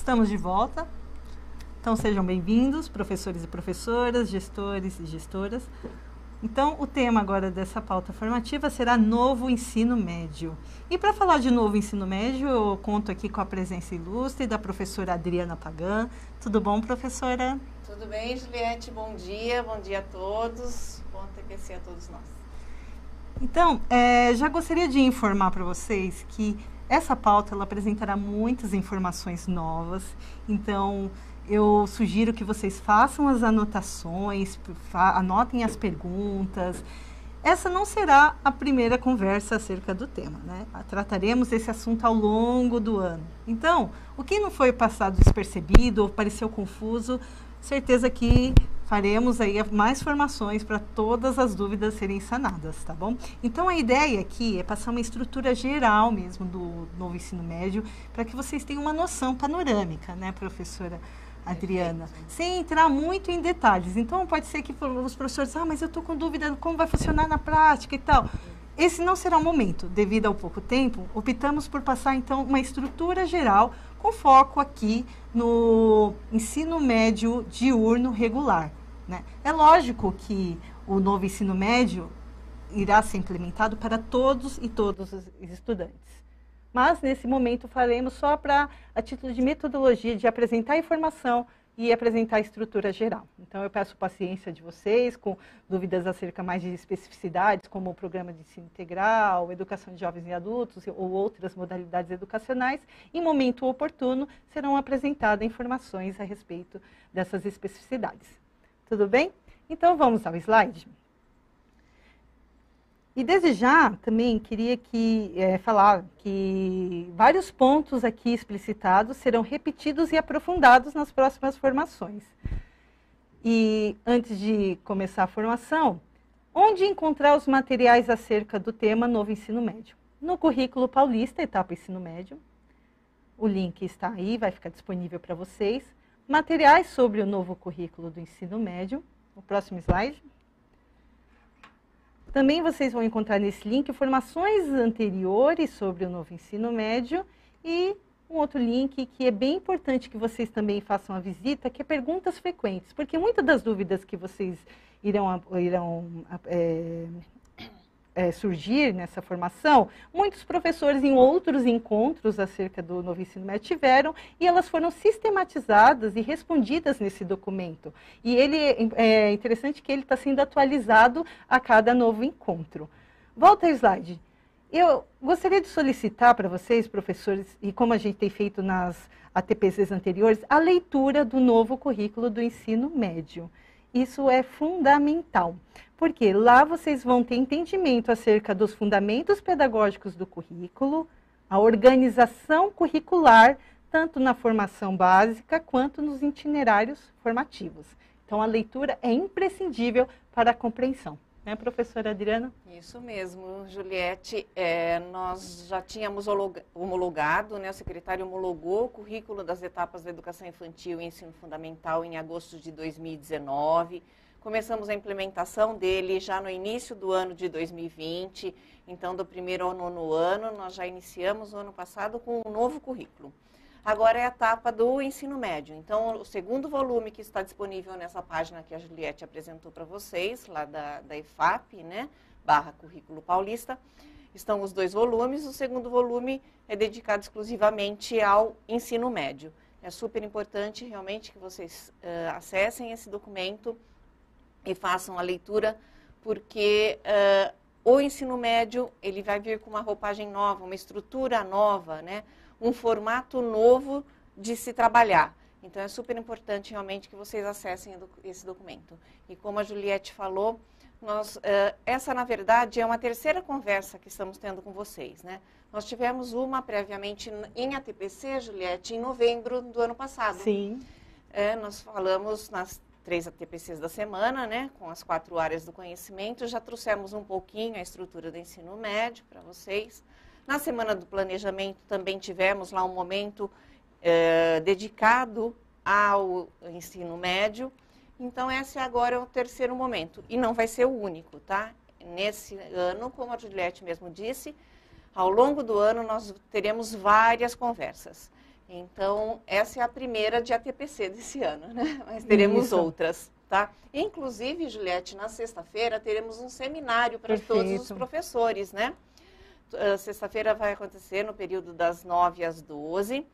Estamos de volta. Então, sejam bem-vindos, professores e professoras, gestores e gestoras. Então, o tema agora dessa pauta formativa será novo ensino médio. E para falar de novo ensino médio, eu conto aqui com a presença ilustre da professora Adriana Pagan. Tudo bom, professora? Tudo bem, Juliette? Bom dia a todos. Bom TPC a todos nós. Então, já gostaria de informar para vocês que essa pauta ela apresentará muitas informações novas. Então, eu sugiro que vocês façam as anotações, anotem as perguntas. Essa não será a primeira conversa acerca do tema, né? Trataremos esse assunto ao longo do ano. Então, o que não foi passado despercebido ou pareceu confuso, certeza que faremos aí mais formações para todas as dúvidas serem sanadas, tá bom? Então, a ideia aqui é passar uma estrutura geral mesmo do novo ensino médio, para que vocês tenham uma noção panorâmica, né, professora Adriana? Sem entrar muito em detalhes. Então, pode ser que os professores, mas eu estou com dúvida como vai funcionar na prática e tal. Esse não será o momento. Devido ao pouco tempo, optamos por passar, então, uma estrutura geral com foco aqui no ensino médio diurno regular, né? É lógico que o novo ensino médio irá ser implementado para todos e todos os estudantes. Mas, nesse momento, faremos só a título de metodologia de apresentar a informação e apresentar a estrutura geral. Então, eu peço paciência de vocês com dúvidas acerca mais de especificidades, como o programa de ensino integral, educação de jovens e adultos ou outras modalidades educacionais. Em momento oportuno, serão apresentadas informações a respeito dessas especificidades. Tudo bem? Então, vamos ao slide. E desde já, também queria falar que vários pontos aqui explicitados serão repetidos e aprofundados nas próximas formações. E antes de começar a formação, onde encontrar os materiais acerca do tema Novo Ensino Médio? No currículo paulista, etapa Ensino Médio. O link está aí, vai ficar disponível para vocês. Materiais sobre o novo currículo do ensino médio. O próximo slide. Também vocês vão encontrar nesse link informações anteriores sobre o novo ensino médio e um outro link que é bem importante que vocês também façam a visita, que é perguntas frequentes, porque muitas das dúvidas que vocês irão surgir nessa formação, muitos professores em outros encontros acerca do novo ensino médio tiveram e elas foram sistematizadas e respondidas nesse documento. E ele é interessante que ele está sendo atualizado a cada novo encontro. Volta ao slide. Eu gostaria de solicitar para vocês, professores, e como a gente tem feito nas ATPCs anteriores, a leitura do novo currículo do ensino médio. Isso é fundamental, porque lá vocês vão ter entendimento acerca dos fundamentos pedagógicos do currículo, a organização curricular, tanto na formação básica quanto nos itinerários formativos. Então, a leitura é imprescindível para a compreensão. Né, professora Adriana? Isso mesmo, Juliette. Nós já tínhamos homologado, né, o secretário homologou o currículo das etapas da educação infantil e ensino fundamental em agosto de 2019. Começamos a implementação dele já no início do ano de 2020. Então, do primeiro ao nono ano, nós já iniciamos o ano passado com um novo currículo. Agora é a etapa do ensino médio. Então, o segundo volume que está disponível nessa página que a Juliette apresentou para vocês, lá da EFAP, né, /Currículo Paulista, estão os dois volumes. O segundo volume é dedicado exclusivamente ao ensino médio. É super importante realmente que vocês acessem esse documento e façam a leitura, porque o ensino médio ele vai vir com uma roupagem nova, uma estrutura nova, né? Um formato novo de se trabalhar. Então, é super importante realmente que vocês acessem esse documento. E como a Juliette falou, essa, na verdade, é uma terceira conversa que estamos tendo com vocês, né? Nós tivemos uma previamente em ATPC, Juliette, em novembro do ano passado. Sim. Nós falamos nas 3 ATPCs da semana, né, com as 4 áreas do conhecimento. Já trouxemos um pouquinho a estrutura do ensino médio para vocês. Na semana do planejamento também tivemos lá um momento dedicado ao ensino médio. Então, esse agora é o terceiro momento. E não vai ser o único, tá? Nesse ano, como a Juliette mesmo disse, ao longo do ano nós teremos várias conversas. Então, essa é a primeira de ATPC desse ano, né? Mas teremos outras, tá? Inclusive, Juliette, na sexta-feira teremos um seminário para todos os professores, né? Sexta-feira vai acontecer no período das 9 às 12,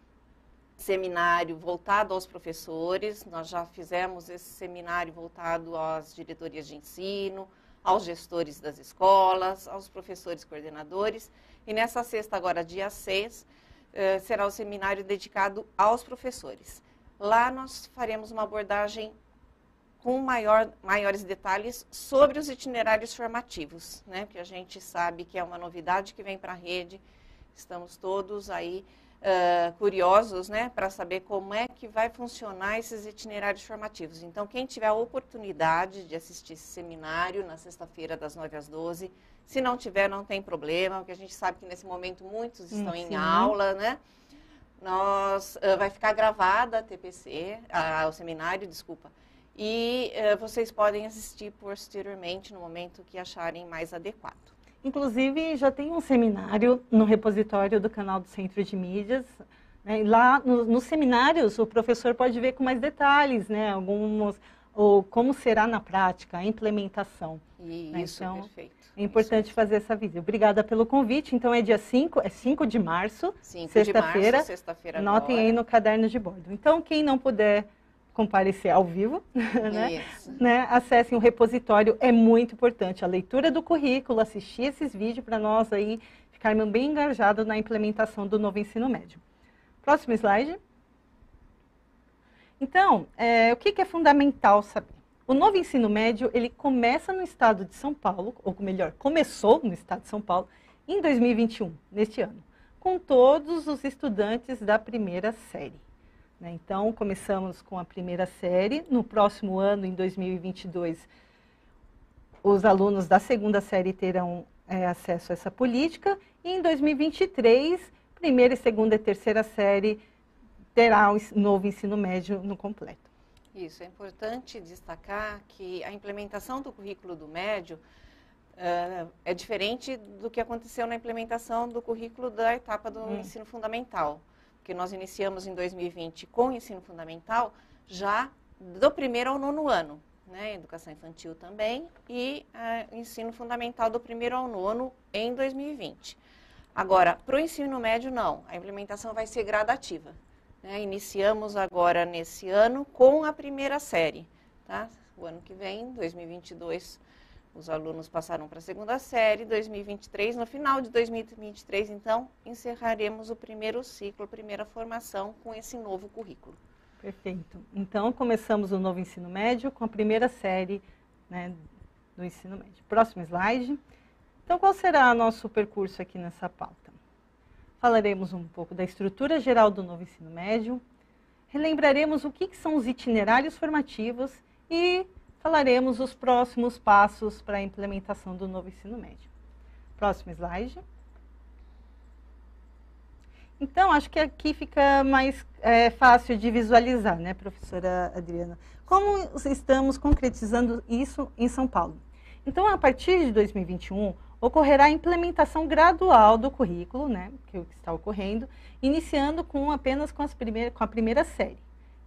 seminário voltado aos professores. Nós já fizemos esse seminário voltado às diretorias de ensino, aos gestores das escolas, aos professores coordenadores. E nessa sexta, agora dia 6, será o seminário dedicado aos professores. Lá nós faremos uma abordagem com maiores detalhes sobre os itinerários formativos, né? Porque a gente sabe que é uma novidade que vem para a rede. Estamos todos aí curiosos, né, para saber como é que vai funcionar esses itinerários formativos. Então, quem tiver a oportunidade de assistir esse seminário na sexta-feira, das 9 às 12, se não tiver, não tem problema, porque a gente sabe que nesse momento muitos estão em aula, né? Vai ficar gravada a TPC, o seminário, desculpa, e vocês podem assistir posteriormente no momento que acharem mais adequado. Inclusive, já tem um seminário no repositório do canal do Centro de Mídias, né? Lá, nos seminários, o professor pode ver com mais detalhes, né? Ou como será na prática, a implementação. Isso, então, perfeito. É importante fazer essa visita. Obrigada pelo convite. Então, é dia 5 de março, sexta-feira. Anotem aí no caderno de bordo. Então, quem não puder comparecer ao vivo, né, acessem o repositório, é muito importante. A leitura do currículo, assistir esses vídeos para nós aí ficarmos bem engajados na implementação do novo ensino médio. Próximo slide. Então, o que é fundamental saber? O novo ensino médio, ele começa no estado de São Paulo, ou melhor, começou no estado de São Paulo, em 2021, neste ano, com todos os estudantes da primeira série. Então, começamos com a primeira série. No próximo ano, em 2022, os alunos da segunda série terão acesso a essa política. E em 2023, primeira, segunda e terceira série terá o novo ensino médio no completo. Isso, é importante destacar que a implementação do currículo do médio é diferente do que aconteceu na implementação do currículo da etapa do ensino fundamental. Que nós iniciamos em 2020 com o ensino fundamental, já do primeiro ao 9º ano, né? Educação infantil também, e ensino fundamental do primeiro ao 9º em 2020. Agora, para o ensino médio, não. A implementação vai ser gradativa, né? Iniciamos agora, nesse ano, com a primeira série, tá? O ano que vem, 2022, os alunos passaram para a segunda série, 2023, no final de 2023, então, encerraremos o primeiro ciclo, a primeira formação com esse novo currículo. Perfeito. Então, começamos o novo ensino médio com a primeira série, né, do ensino médio. Próximo slide. Então, qual será o nosso percurso aqui nessa pauta? Falaremos um pouco da estrutura geral do novo ensino médio, relembraremos o que são os itinerários formativos e falaremos os próximos passos para a implementação do novo ensino médio. Próximo slide. Então, acho que aqui fica mais fácil de visualizar, né, professora Adriana? Como estamos concretizando isso em São Paulo? Então, a partir de 2021, ocorrerá a implementação gradual do currículo, né, que está ocorrendo, iniciando apenas com a primeira série.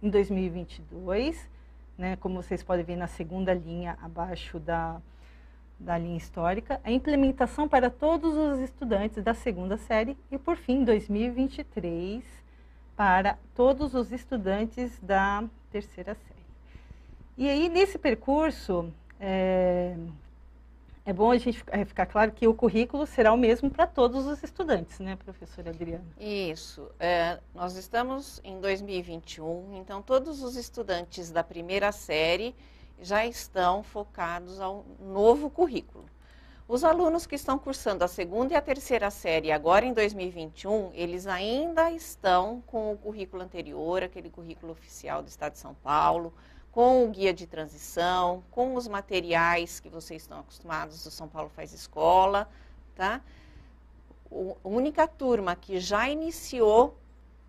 Em 2022, né, como vocês podem ver na segunda linha abaixo da linha histórica, a implementação para todos os estudantes da segunda série e, por fim, 2023, para todos os estudantes da terceira série. E aí, nesse percurso, é bom a gente ficar claro que o currículo será o mesmo para todos os estudantes, né, professora Adriana? Isso. Nós estamos em 2021, então todos os estudantes da primeira série já estão focados ao novo currículo. Os alunos que estão cursando a segunda e a terceira série agora em 2021, eles ainda estão com o currículo anterior, aquele currículo oficial do Estado de São Paulo, com o guia de transição, com os materiais que vocês estão acostumados do São Paulo Faz Escola, tá? A única turma que já iniciou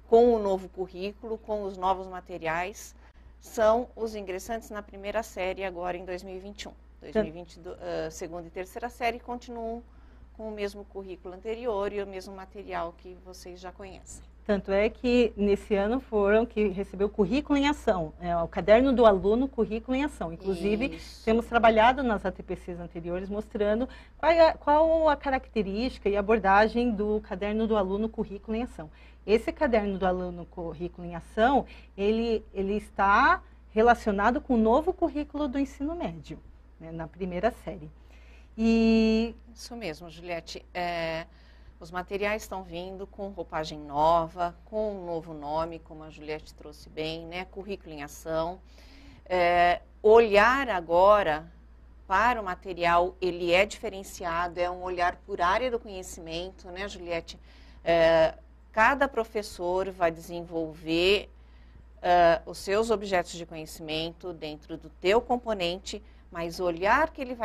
com o novo currículo, com os novos materiais, são os ingressantes na primeira série agora em 2021. 2022, segunda e terceira série continuam com o mesmo currículo anterior e o mesmo material que vocês já conhecem. Tanto é que nesse ano foram que recebeu o currículo em ação, o caderno do aluno currículo em ação. Inclusive, Isso. temos trabalhado nas ATPCs anteriores mostrando qual a característica e abordagem do caderno do aluno currículo em ação. Esse caderno do aluno currículo em ação, ele está relacionado com o novo currículo do ensino médio, né, na primeira série. Isso mesmo, Juliette. Os materiais estão vindo com roupagem nova, com um novo nome, como a Juliette trouxe bem, né? Currículo em ação. Olhar agora para o material, ele é diferenciado, é um olhar por área do conhecimento, né, Juliette? Cada professor vai desenvolver os seus objetos de conhecimento dentro do teu componente, mas o olhar que ele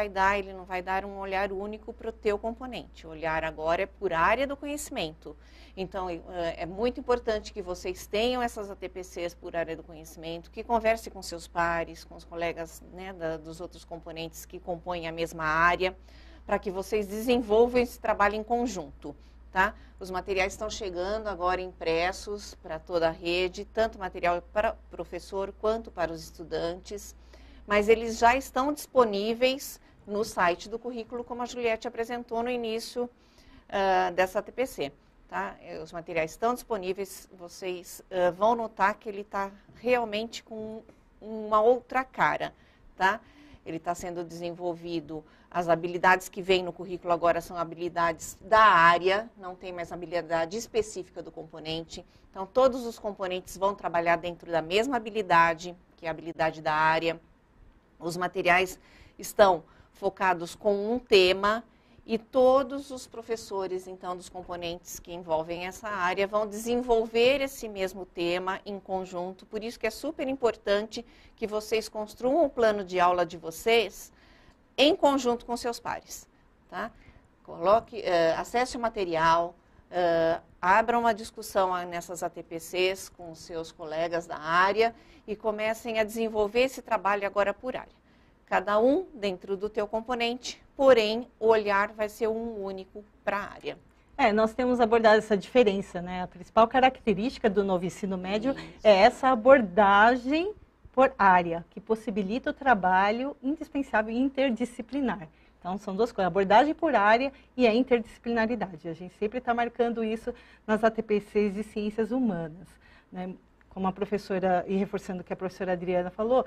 não vai dar um olhar único para o teu componente. O olhar agora é por área do conhecimento. Então, é muito importante que vocês tenham essas ATPCs por área do conhecimento, que converse com seus pares, com os colegas, né, dos outros componentes que compõem a mesma área, para que vocês desenvolvam esse trabalho em conjunto. Tá? Os materiais estão chegando agora impressos para toda a rede, tanto material para o professor quanto para os estudantes, mas eles já estão disponíveis no site do currículo, como a Juliette apresentou no início dessa ATPC. Tá? Os materiais estão disponíveis, vocês vão notar que ele está realmente com uma outra cara. Tá? Ele está sendo desenvolvido, as habilidades que vêm no currículo agora são habilidades da área, não tem mais habilidade específica do componente. Então, todos os componentes vão trabalhar dentro da mesma habilidade, que é a habilidade da área. Os materiais estão focados com um tema e todos os professores, então, dos componentes que envolvem essa área vão desenvolver esse mesmo tema em conjunto. Por isso que é super importante que vocês construam o plano de aula de vocês em conjunto com seus pares. Tá? Acesse o material, abra uma discussão nessas ATPCs com os seus colegas da área e comecem a desenvolver esse trabalho agora por área. Cada um dentro do teu componente, porém, o olhar vai ser um único para a área. Nós temos abordado essa diferença, né? A principal característica do novo ensino médio é essa abordagem por área, que possibilita o trabalho indispensável e interdisciplinar. Então, são duas coisas, abordagem por área e a interdisciplinaridade. A gente sempre está marcando isso nas ATPCs de ciências humanas, né? Como a professora, e reforçando o que a professora Adriana falou,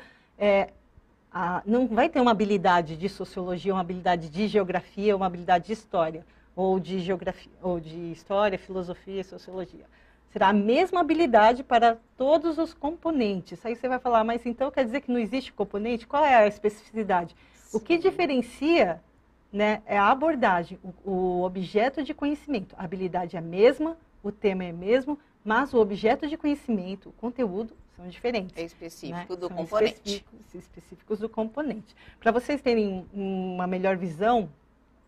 não vai ter uma habilidade de sociologia, uma habilidade de geografia, uma habilidade de história, ou de geografia, ou de história, filosofia e sociologia. Será a mesma habilidade para todos os componentes. Aí você vai falar, mas então quer dizer que não existe componente? Qual é a especificidade? Sim. O que diferencia, né, é a abordagem, o objeto de conhecimento. A habilidade é a mesma, o tema é o mesmo, mas o objeto de conhecimento, o conteúdo, são diferentes. É específico, né, do são componente. Específicos do componente. Para vocês terem uma melhor visão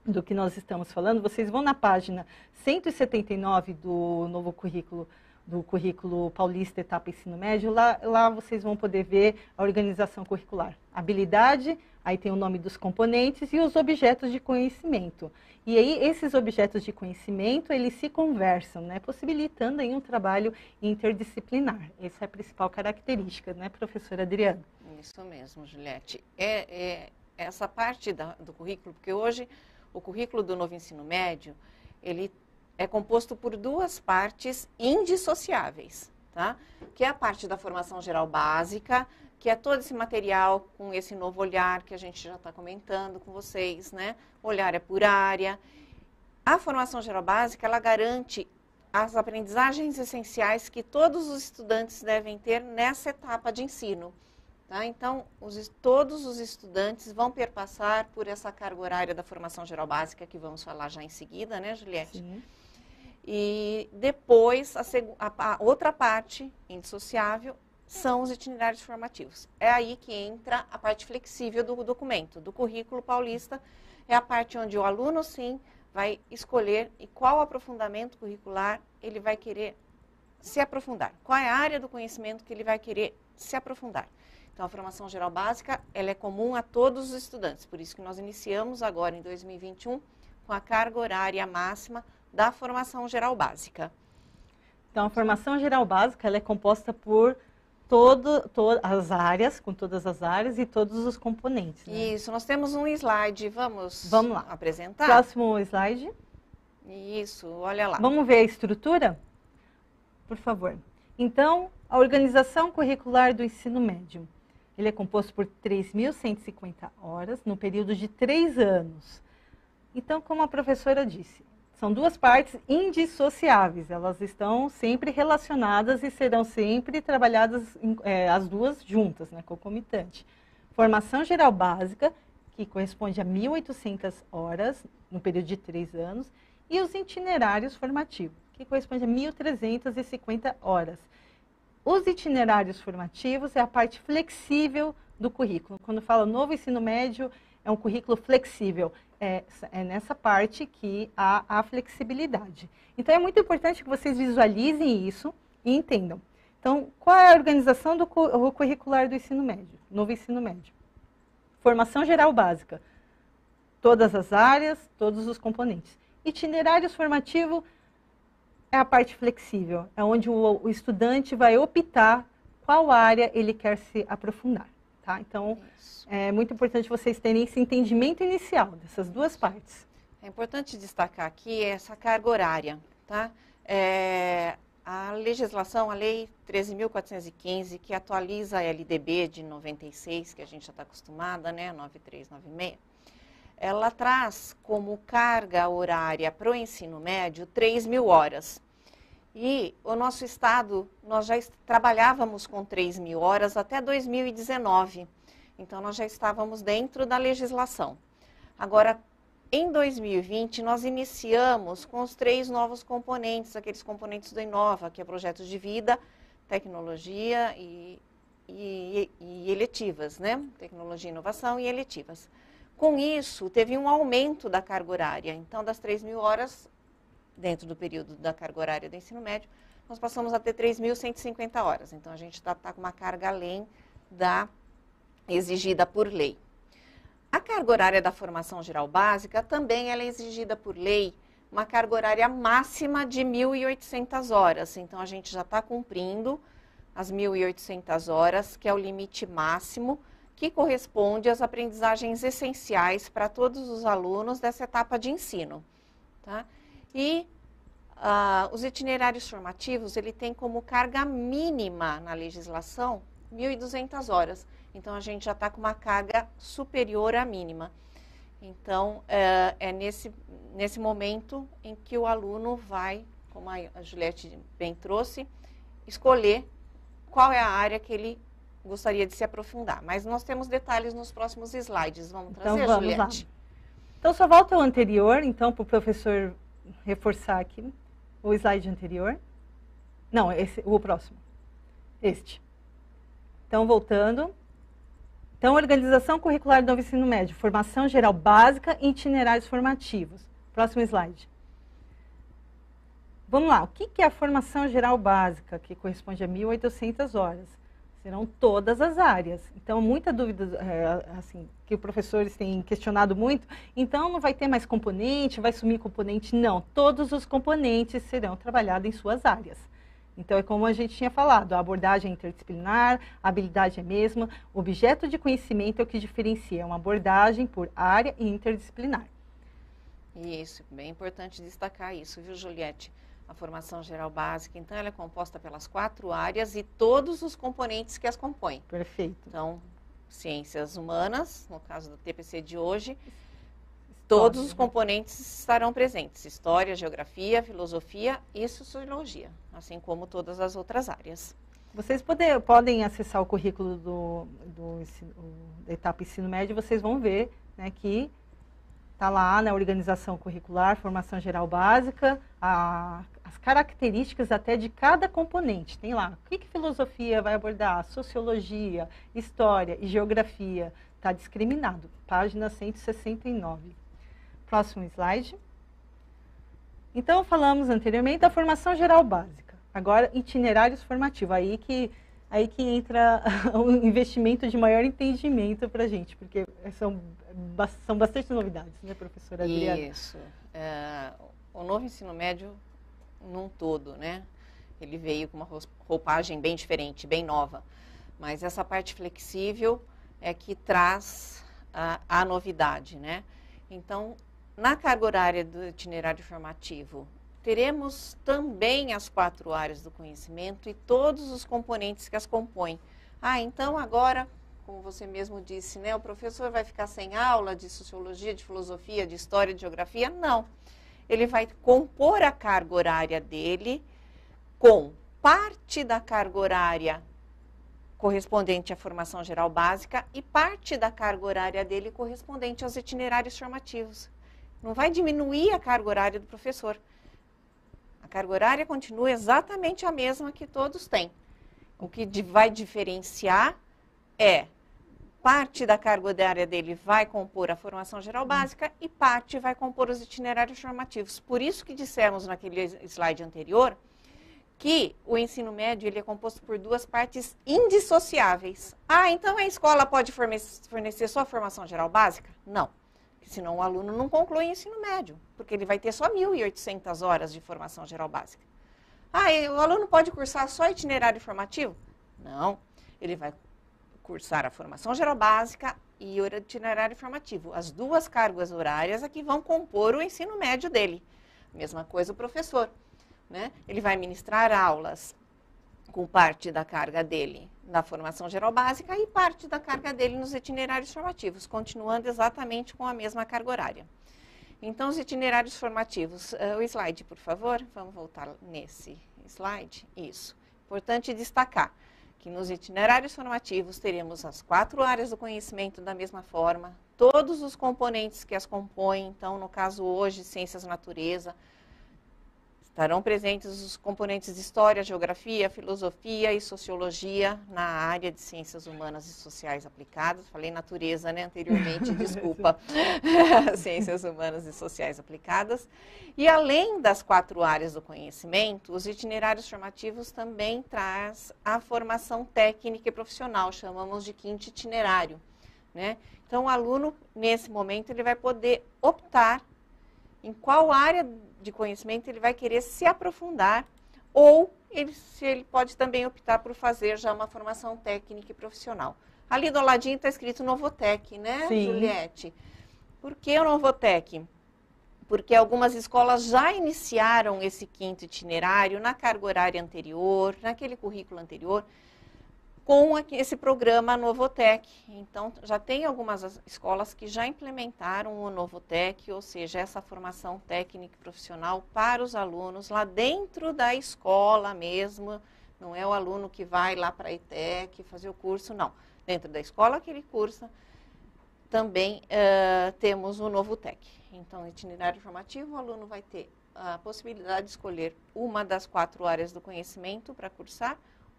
do que nós estamos falando, vocês vão na página 179 do novo currículo, do currículo paulista etapa ensino médio, lá vocês vão poder ver a organização curricular. Habilidade, aí tem o nome dos componentes e os objetos de conhecimento. E aí, esses objetos de conhecimento, eles se conversam, né, possibilitando aí um trabalho interdisciplinar. Essa é a principal característica, né, professora Adriana? Isso mesmo, Juliette. Essa parte do currículo, porque hoje o currículo do novo ensino médio, ele é composto por duas partes indissociáveis, tá? Que é a parte da formação geral básica, que é todo esse material com esse novo olhar que a gente já está comentando com vocês, né? O olhar é por área. A formação geral básica, ela garante as aprendizagens essenciais que todos os estudantes devem ter nessa etapa de ensino. Tá? Então, todos os estudantes vão perpassar por essa carga horária da formação geral básica, que vamos falar já em seguida, né, Juliette? Sim. E depois, a outra parte indissociável são os itinerários formativos. É aí que entra a parte flexível do documento, do currículo paulista. É a parte onde o aluno, sim, vai escolher e qual aprofundamento curricular ele vai querer se aprofundar. Qual é a área do conhecimento que ele vai querer se aprofundar. Então, a formação geral básica, ela é comum a todos os estudantes. Por isso que nós iniciamos agora, em 2021, com a carga horária máxima da formação geral básica. Então, a formação geral básica, ela é composta por todas as áreas, com todas as áreas e todos os componentes. Né? Isso, nós temos um slide, vamos lá. apresentar? Próximo slide. Isso, olha lá. Vamos ver a estrutura? Por favor. Então, a organização curricular do ensino médio. Ele é composto por 3.150 horas no período de 3 anos. Então, como a professora disse, são duas partes indissociáveis. Elas estão sempre relacionadas e serão sempre trabalhadas as duas juntas, né, concomitante. Formação geral básica, que corresponde a 1.800 horas no período de 3 anos, e os itinerários formativos, que corresponde a 1.350 horas. Os itinerários formativos é a parte flexível do currículo. Quando fala novo ensino médio, é um currículo flexível. É nessa parte que há a flexibilidade. Então, é muito importante que vocês visualizem isso e entendam. Então, qual é a organização do curricular do ensino médio, novo ensino médio? Formação geral básica. Todas as áreas, todos os componentes. Itinerários formativo é a parte flexível, é onde o estudante vai optar qual área ele quer se aprofundar. Tá? Então, é muito importante vocês terem esse entendimento inicial dessas duas partes. É importante destacar aqui essa carga horária. Tá? A legislação, a Lei 13.415, que atualiza a LDB de 96, que a gente já está acostumada, né? 9396, ela traz como carga horária para o ensino médio 3.000 horas. E o nosso estado, nós já trabalhávamos com 3.000 horas até 2019. Então, nós já estávamos dentro da legislação. Agora, em 2020, nós iniciamos com os 3 novos componentes, aqueles componentes do Inova, que é projetos de vida, tecnologia e eletivas, né? Tecnologia, inovação e eletivas. Com isso, teve um aumento da carga horária. Então, das 3.000 horas, dentro do período da carga horária do ensino médio, nós passamos a ter 3.150 horas. Então, a gente está com uma carga além da exigida por lei. A carga horária da formação geral básica também ela é exigida por lei, uma carga horária máxima de 1.800 horas. Então, a gente já está cumprindo as 1.800 horas, que é o limite máximo, que corresponde às aprendizagens essenciais para todos os alunos dessa etapa de ensino. Tá? E os itinerários formativos, ele tem como carga mínima na legislação 1.200 horas. Então, a gente já está com uma carga superior à mínima. Então, é nesse momento em que o aluno vai, como a Juliette bem trouxe, escolher qual é a área que ele gostaria de se aprofundar. Mas nós temos detalhes nos próximos slides. Vamos trazer, então, vamos Juliette? Lá. Então, só volta ao anterior, então, para o professor reforçar aqui o slide anterior. Não, o próximo. Este. Então, voltando. Então, organização curricular do novo ensino médio, formação geral básica e itinerários formativos. Próximo slide. Vamos lá, o que é a formação geral básica, que corresponde a 1.800 horas? Serão todas as áreas. Então, muita dúvida, assim, que os professores têm questionado muito, então não vai ter mais componente, vai sumir componente? Não, todos os componentes serão trabalhados em suas áreas. Então, é como a gente tinha falado, a abordagem é interdisciplinar, a habilidade é a mesma, o objeto de conhecimento é o que diferencia, é uma abordagem por área e interdisciplinar. Isso, bem importante destacar isso, viu, Juliette? A formação geral básica, então, ela é composta pelas 4 áreas e todos os componentes que as compõem. Perfeito. Então, ciências humanas, no caso do TPC de hoje, todos os componentes estarão presentes. História, geografia, filosofia e sociologia, assim como todas as outras áreas. Vocês podem acessar o currículo da etapa ensino médio, vocês vão ver, né, que está lá na organização curricular, formação geral básica, as características até de cada componente. Tem lá, o que filosofia vai abordar? Sociologia, história e geografia. Está discriminado. Página 169. Próximo slide. Então, falamos anteriormente da formação geral básica. Agora, itinerários formativos. Aí que entra o investimento de maior entendimento para a gente, porque são bastante novidades, né, professora Adriana? Isso. O novo ensino médio num todo, né? Ele veio com uma roupagem bem diferente, bem nova. Mas essa parte flexível é que traz a novidade, né? Então, na carga horária do itinerário formativo, teremos também as 4 áreas do conhecimento e todos os componentes que as compõem. Então agora, como você mesmo disse, né, o professor vai ficar sem aula de sociologia, de filosofia, de história, de geografia? Não. Ele vai compor a carga horária dele com parte da carga horária correspondente à formação geral básica e parte da carga horária dele correspondente aos itinerários formativos. Não vai diminuir a carga horária do professor. A carga horária continua exatamente a mesma que todos têm. O que vai diferenciar é parte da carga horária dele vai compor a formação geral básica e parte vai compor os itinerários formativos. Por isso que dissemos naquele slide anterior que o ensino médio ele é composto por 2 partes indissociáveis. Então a escola pode fornecer só a formação geral básica? Não, senão o aluno não conclui o ensino médio, porque ele vai ter só 1.800 horas de formação geral básica. O aluno pode cursar só itinerário formativo? Não, ele vai cursar a formação geral básica e o itinerário formativo. As 2 cargas horárias é que vão compor o ensino médio dele. Mesma coisa o professor. Né? Ele vai ministrar aulas com parte da carga dele na formação geral básica e parte da carga dele nos itinerários formativos, continuando exatamente com a mesma carga horária. Então, os itinerários formativos, o slide, por favor, vamos voltar nesse slide. Isso. Importante destacar que nos itinerários formativos teremos as 4 áreas do conhecimento da mesma forma, todos os componentes que as compõem, então, no caso hoje, ciências da natureza, estarão presentes os componentes de história, geografia, filosofia e sociologia na área de ciências humanas e sociais aplicadas. Falei natureza, né, anteriormente, desculpa. Ciências humanas e sociais aplicadas. E além das 4 áreas do conhecimento, os itinerários formativos também traz a formação técnica e profissional, chamamos de 5º itinerário, né? Então, o aluno, nesse momento, ele vai poder optar em qual área de conhecimento ele vai querer se aprofundar, ou ele pode também optar por fazer já uma formação técnica e profissional. Ali do ladinho está escrito Novotec, né, Sim. Juliette? Por que o Novotec? Porque algumas escolas já iniciaram esse 5º itinerário na carga horária anterior, naquele currículo anterior, com esse programa Novotec. Então, já tem algumas escolas que já implementaram o Novotec, ou seja, essa formação técnica e profissional para os alunos lá dentro da escola mesmo. Não é o aluno que vai lá para a ETEC fazer o curso, não. Dentro da escola que ele cursa, também temos o Novotec. Então, itinerário formativo, o aluno vai ter a possibilidade de escolher uma das 4 áreas do conhecimento para cursar,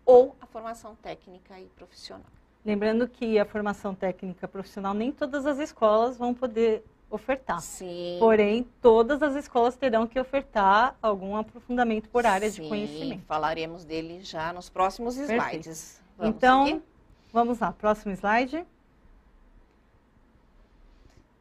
ou a formação técnica e profissional. Lembrando que a formação técnica profissional nem todas as escolas vão poder ofertar. Sim. Porém, todas as escolas terão que ofertar algum aprofundamento por área de conhecimento. Falaremos dele já nos próximos slides. Então, vamos lá, próximo slide.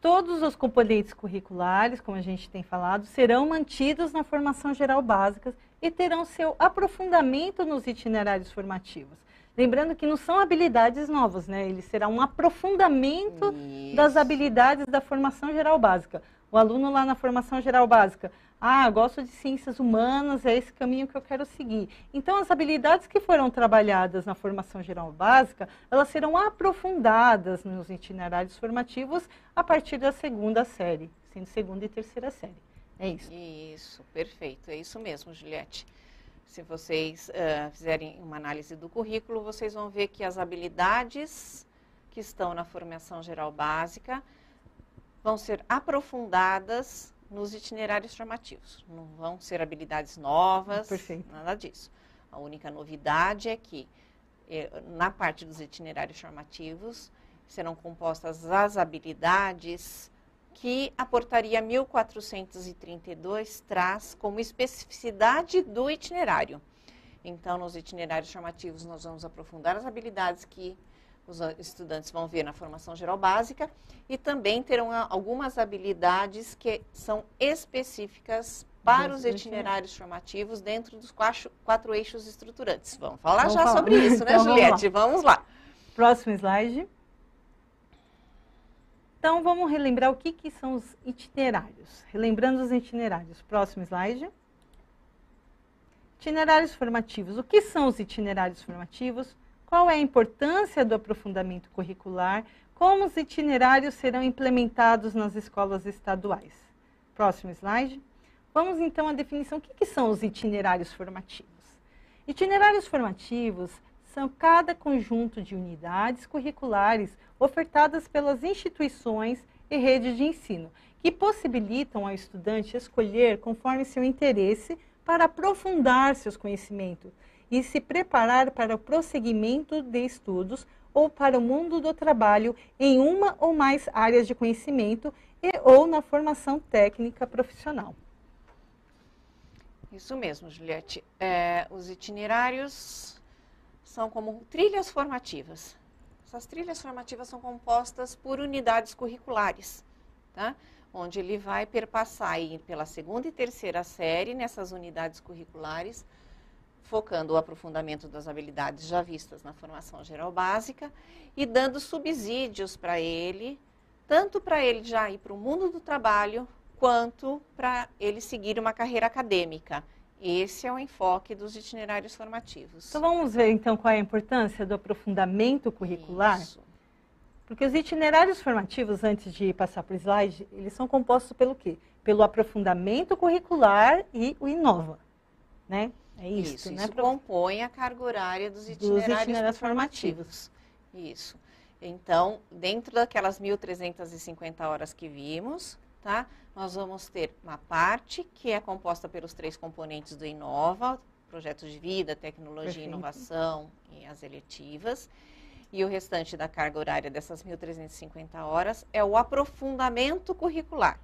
Todos os componentes curriculares, como a gente tem falado, serão mantidos na formação geral básica e terão seu aprofundamento nos itinerários formativos. Lembrando que não são habilidades novas, né? Ele será um aprofundamento das habilidades da formação geral básica. O aluno lá na formação geral básica, gosto de ciências humanas, é esse caminho que eu quero seguir. Então, as habilidades que foram trabalhadas na formação geral básica, elas serão aprofundadas nos itinerários formativos a partir da 2ª série, sendo 2ª e 3ª série. É isso. Isso, perfeito. É isso mesmo, Juliette. Se vocês fizerem uma análise do currículo, vocês vão ver que as habilidades que estão na formação geral básica vão ser aprofundadas nos itinerários formativos. Não vão ser habilidades novas, Perfeito. Nada disso. A única novidade é que, na parte dos itinerários formativos, serão compostas as habilidades que a portaria 1432 traz como especificidade do itinerário. Então, nos itinerários formativos, nós vamos aprofundar as habilidades que os estudantes vão ver na formação geral básica e também terão algumas habilidades que são específicas para os itinerários formativos dentro dos quatro eixos estruturantes. Vamos falar sobre isso, né, então, Juliette? Vamos lá. Próximo slide. Então, vamos relembrar o que são os itinerários. Relembrando os itinerários. Próximo slide. Itinerários formativos. O que são os itinerários formativos? Qual é a importância do aprofundamento curricular? Como os itinerários serão implementados nas escolas estaduais? Próximo slide. Vamos então à definição. O que são os itinerários formativos? Itinerários formativos são cada conjunto de unidades curriculares ofertadas pelas instituições e redes de ensino, que possibilitam ao estudante escolher conforme seu interesse para aprofundar seus conhecimentos e se preparar para o prosseguimento de estudos ou para o mundo do trabalho em uma ou mais áreas de conhecimento e ou na formação técnica profissional. Isso mesmo, Juliette. Os itinerários são como trilhas formativas. Essas trilhas formativas são compostas por unidades curriculares, tá? Onde ele vai perpassar aí pela segunda e terceira série nessas unidades curriculares, focando o aprofundamento das habilidades já vistas na formação geral básica e dando subsídios para ele, tanto para ele já ir para o mundo do trabalho, quanto para ele seguir uma carreira acadêmica. Esse é o enfoque dos itinerários formativos. Então vamos ver então qual é a importância do aprofundamento curricular? Isso. Porque os itinerários formativos, antes de passar para o slide, eles são compostos pelo quê? Pelo aprofundamento curricular e o Inova, né? É isso, né? Isso compõe a carga horária dos itinerários formativos. Isso. Então, dentro daquelas 1.350 horas que vimos, tá? Nós vamos ter uma parte que é composta pelos 3 componentes do Inova, projetos de vida, tecnologia e inovação e as eletivas. E o restante da carga horária dessas 1.350 horas é o aprofundamento curricular.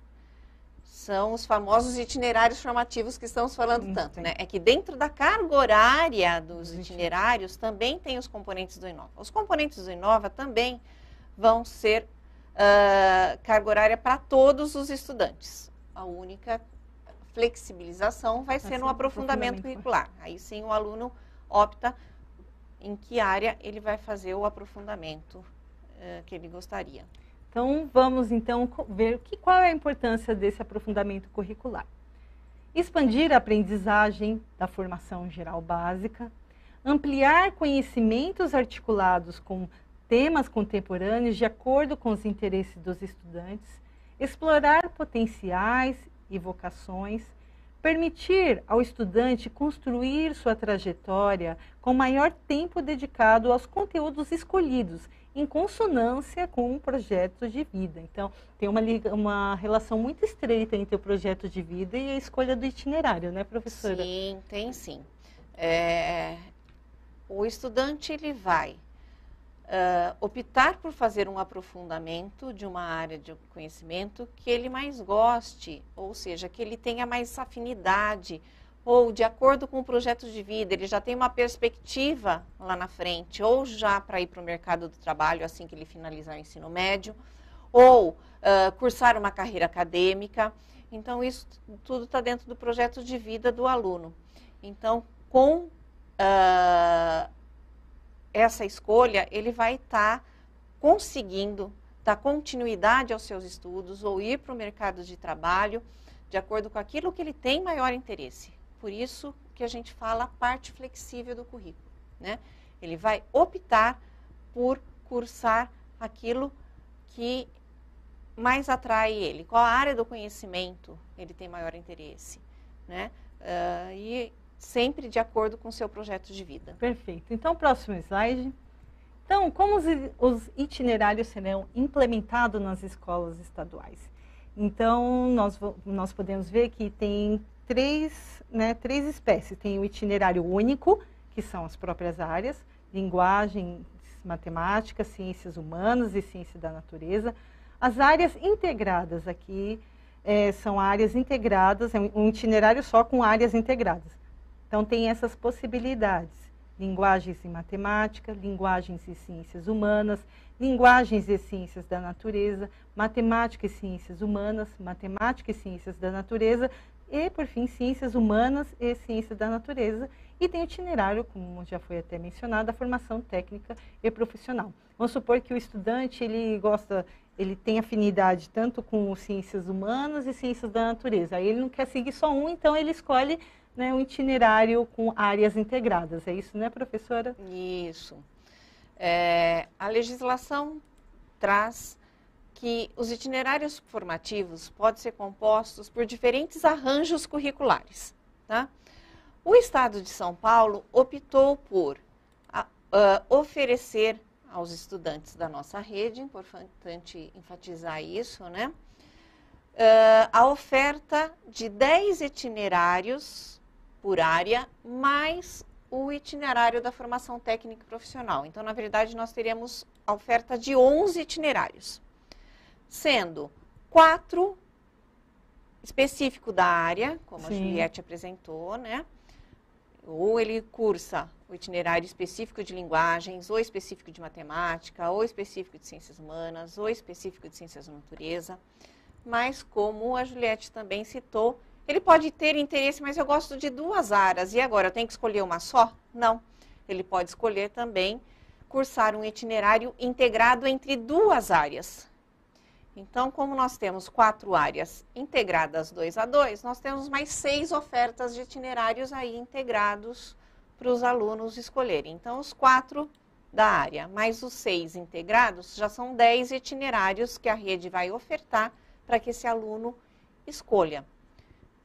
São os famosos itinerários formativos que estamos falando tanto, né? É que dentro da carga horária dos itinerários também tem os componentes do Inova. Os componentes do Inova também vão ser carga horária para todos os estudantes. A única flexibilização vai ser no aprofundamento curricular. Aí sim o aluno opta em que área ele vai fazer o aprofundamento que ele gostaria. Então, vamos então ver qual é a importância desse aprofundamento curricular. Expandir a aprendizagem da formação geral básica, ampliar conhecimentos articulados com temas contemporâneos de acordo com os interesses dos estudantes, explorar potenciais e vocações, permitir ao estudante construir sua trajetória com maior tempo dedicado aos conteúdos escolhidos, em consonância com um projeto de vida. Então, tem uma relação muito estreita entre o projeto de vida e a escolha do itinerário, né, professora? Sim, tem sim. O estudante, ele vai optar por fazer um aprofundamento de uma área de conhecimento que ele mais goste, ou seja, que ele tenha mais afinidade, ou de acordo com o projeto de vida, ele já tem uma perspectiva lá na frente, ou já para ir para o mercado do trabalho assim que ele finalizar o ensino médio, ou cursar uma carreira acadêmica. Então, isso tudo está dentro do projeto de vida do aluno. Então, com essa escolha, ele vai estar conseguindo dar continuidade aos seus estudos ou ir para o mercado de trabalho de acordo com aquilo que ele tem maior interesse. Por isso que a gente fala a parte flexível do currículo, né? Ele vai optar por cursar aquilo que mais atrai ele. Qual a área do conhecimento ele tem maior interesse, né? E sempre de acordo com o seu projeto de vida. Perfeito. Então, próximo slide. Então, como os itinerários serão implementados nas escolas estaduais? Então, nós podemos ver que tem três espécies. Tem o itinerário único, que são as próprias áreas, linguagem, matemática, ciências humanas e ciência da natureza. As áreas integradas aqui são áreas integradas, é um itinerário só com áreas integradas. Então, tem essas possibilidades. linguagens e matemática, linguagens e ciências humanas, linguagens e ciências da natureza, matemática e ciências humanas, matemática e ciências da natureza e, por fim, ciências humanas e ciências da natureza. E tem o itinerário, como já foi até mencionado, a formação técnica e profissional. Vamos supor que o estudante, ele tem afinidade tanto com ciências humanas e ciências da natureza. Aí ele não quer seguir só um, então ele escolhe, né, um itinerário com áreas integradas. É isso, né, professora? Isso. A legislação traz que os itinerários formativos podem ser compostos por diferentes arranjos curriculares, tá? O Estado de São Paulo optou por oferecer aos estudantes da nossa rede, importante enfatizar isso, né? A oferta de 10 itinerários por área, mais o itinerário da formação técnica e profissional. Então, na verdade, nós teríamos a oferta de 11 itinerários, sendo 4 específico da área, como Sim. a Juliette apresentou, né? Ou ele cursa o itinerário específico de linguagens, ou específico de matemática, ou específico de ciências humanas, ou específico de ciências da natureza. Mas, como a Juliette também citou, ele pode ter interesse, mas eu gosto de 2 áreas. E agora, eu tenho que escolher uma só? Não. Ele pode escolher também cursar um itinerário integrado entre 2 áreas. Então, como nós temos 4 áreas integradas 2 a 2, nós temos mais 6 ofertas de itinerários aí integrados para os alunos escolherem. Então, os 4 da área, mais os 6 integrados, já são 10 itinerários que a rede vai ofertar para que esse aluno escolha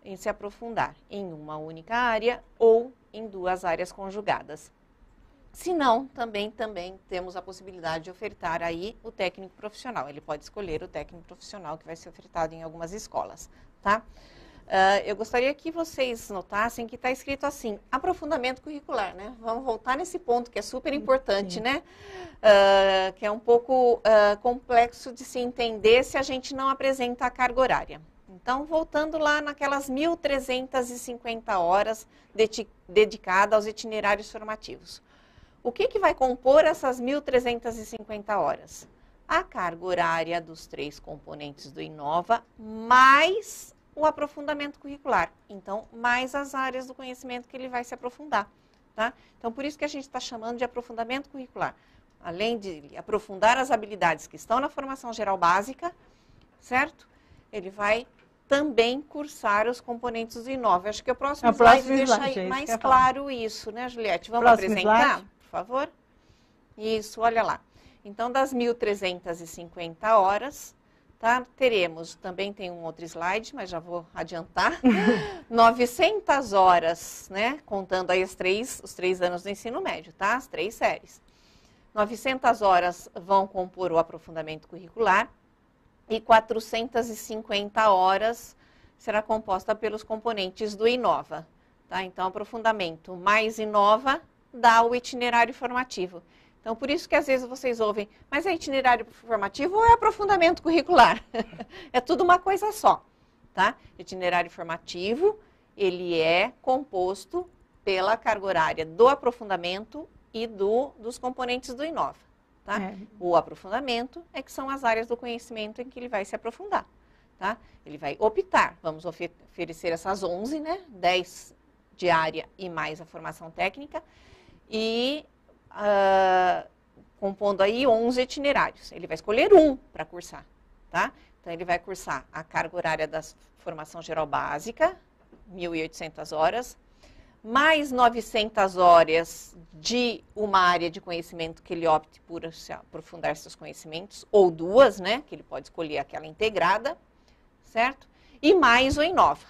em se aprofundar em uma única área ou em 2 áreas conjugadas. Se não, também temos a possibilidade de ofertar aí o técnico profissional. Ele pode escolher o técnico profissional que vai ser ofertado em algumas escolas, tá? Eu gostaria que vocês notassem que está escrito assim, aprofundamento curricular, né? Vamos voltar nesse ponto que é super importante, Sim. né? Que é um pouco complexo de se entender se a gente não apresenta a carga horária. Então, voltando lá naquelas 1.350 horas dedicadas aos itinerários formativos. O que vai compor essas 1.350 horas? A carga horária dos 3 componentes do Inova, mais o aprofundamento curricular. Então, mais as áreas do conhecimento que ele vai se aprofundar. Tá? Então, por isso que a gente está chamando de aprofundamento curricular. Além de aprofundar as habilidades que estão na formação geral básica, certo? Ele vai também cursar os componentes do Inova. Acho que o próximo slide deixa mais claro isso, né, Juliette? Vamos apresentar? Slide. Por favor? Isso, olha lá. Então, das 1.350 horas, tá? Também tem um outro slide, mas já vou adiantar, 900 horas, né? Contando aí os 3 anos do ensino médio, tá? As 3 séries. 900 horas vão compor o aprofundamento curricular e 450 horas será composta pelos componentes do Inova, tá? Então, aprofundamento mais Inova dá o itinerário formativo. Então, por isso que às vezes vocês ouvem, mas é itinerário formativo ou é aprofundamento curricular? É tudo uma coisa só, tá? Itinerário formativo, ele é composto pela carga horária do aprofundamento e dos componentes do Inova, tá? O aprofundamento é que são as áreas do conhecimento em que ele vai se aprofundar, tá? Ele vai optar, vamos oferecer essas 11, né? 10 de área e mais a formação técnica, e compondo aí 11 itinerários. Ele vai escolher um para cursar, tá? Então, ele vai cursar a carga horária da formação geral básica, 1.800 horas, mais 900 horas de uma área de conhecimento que ele opte por aprofundar seus conhecimentos, ou 2, né? Que ele pode escolher aquela integrada, certo? E mais o Inova.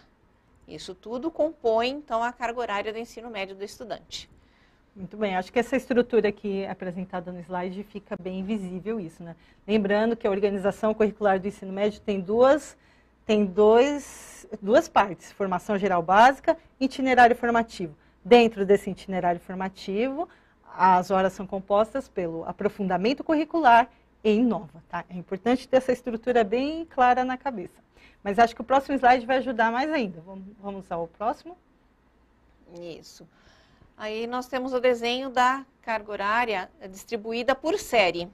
Isso tudo compõe, então, a carga horária do ensino médio do estudante. Muito bem, acho que essa estrutura aqui apresentada no slide fica bem visível isso, né? Lembrando que a organização curricular do ensino médio tem duas partes, formação geral básica e itinerário formativo. Dentro desse itinerário formativo, as horas são compostas pelo aprofundamento curricular e Inova, tá? É importante ter essa estrutura bem clara na cabeça. Mas acho que o próximo slide vai ajudar mais ainda. Vamos ao próximo? Isso. Aí nós temos o desenho da carga horária distribuída por série.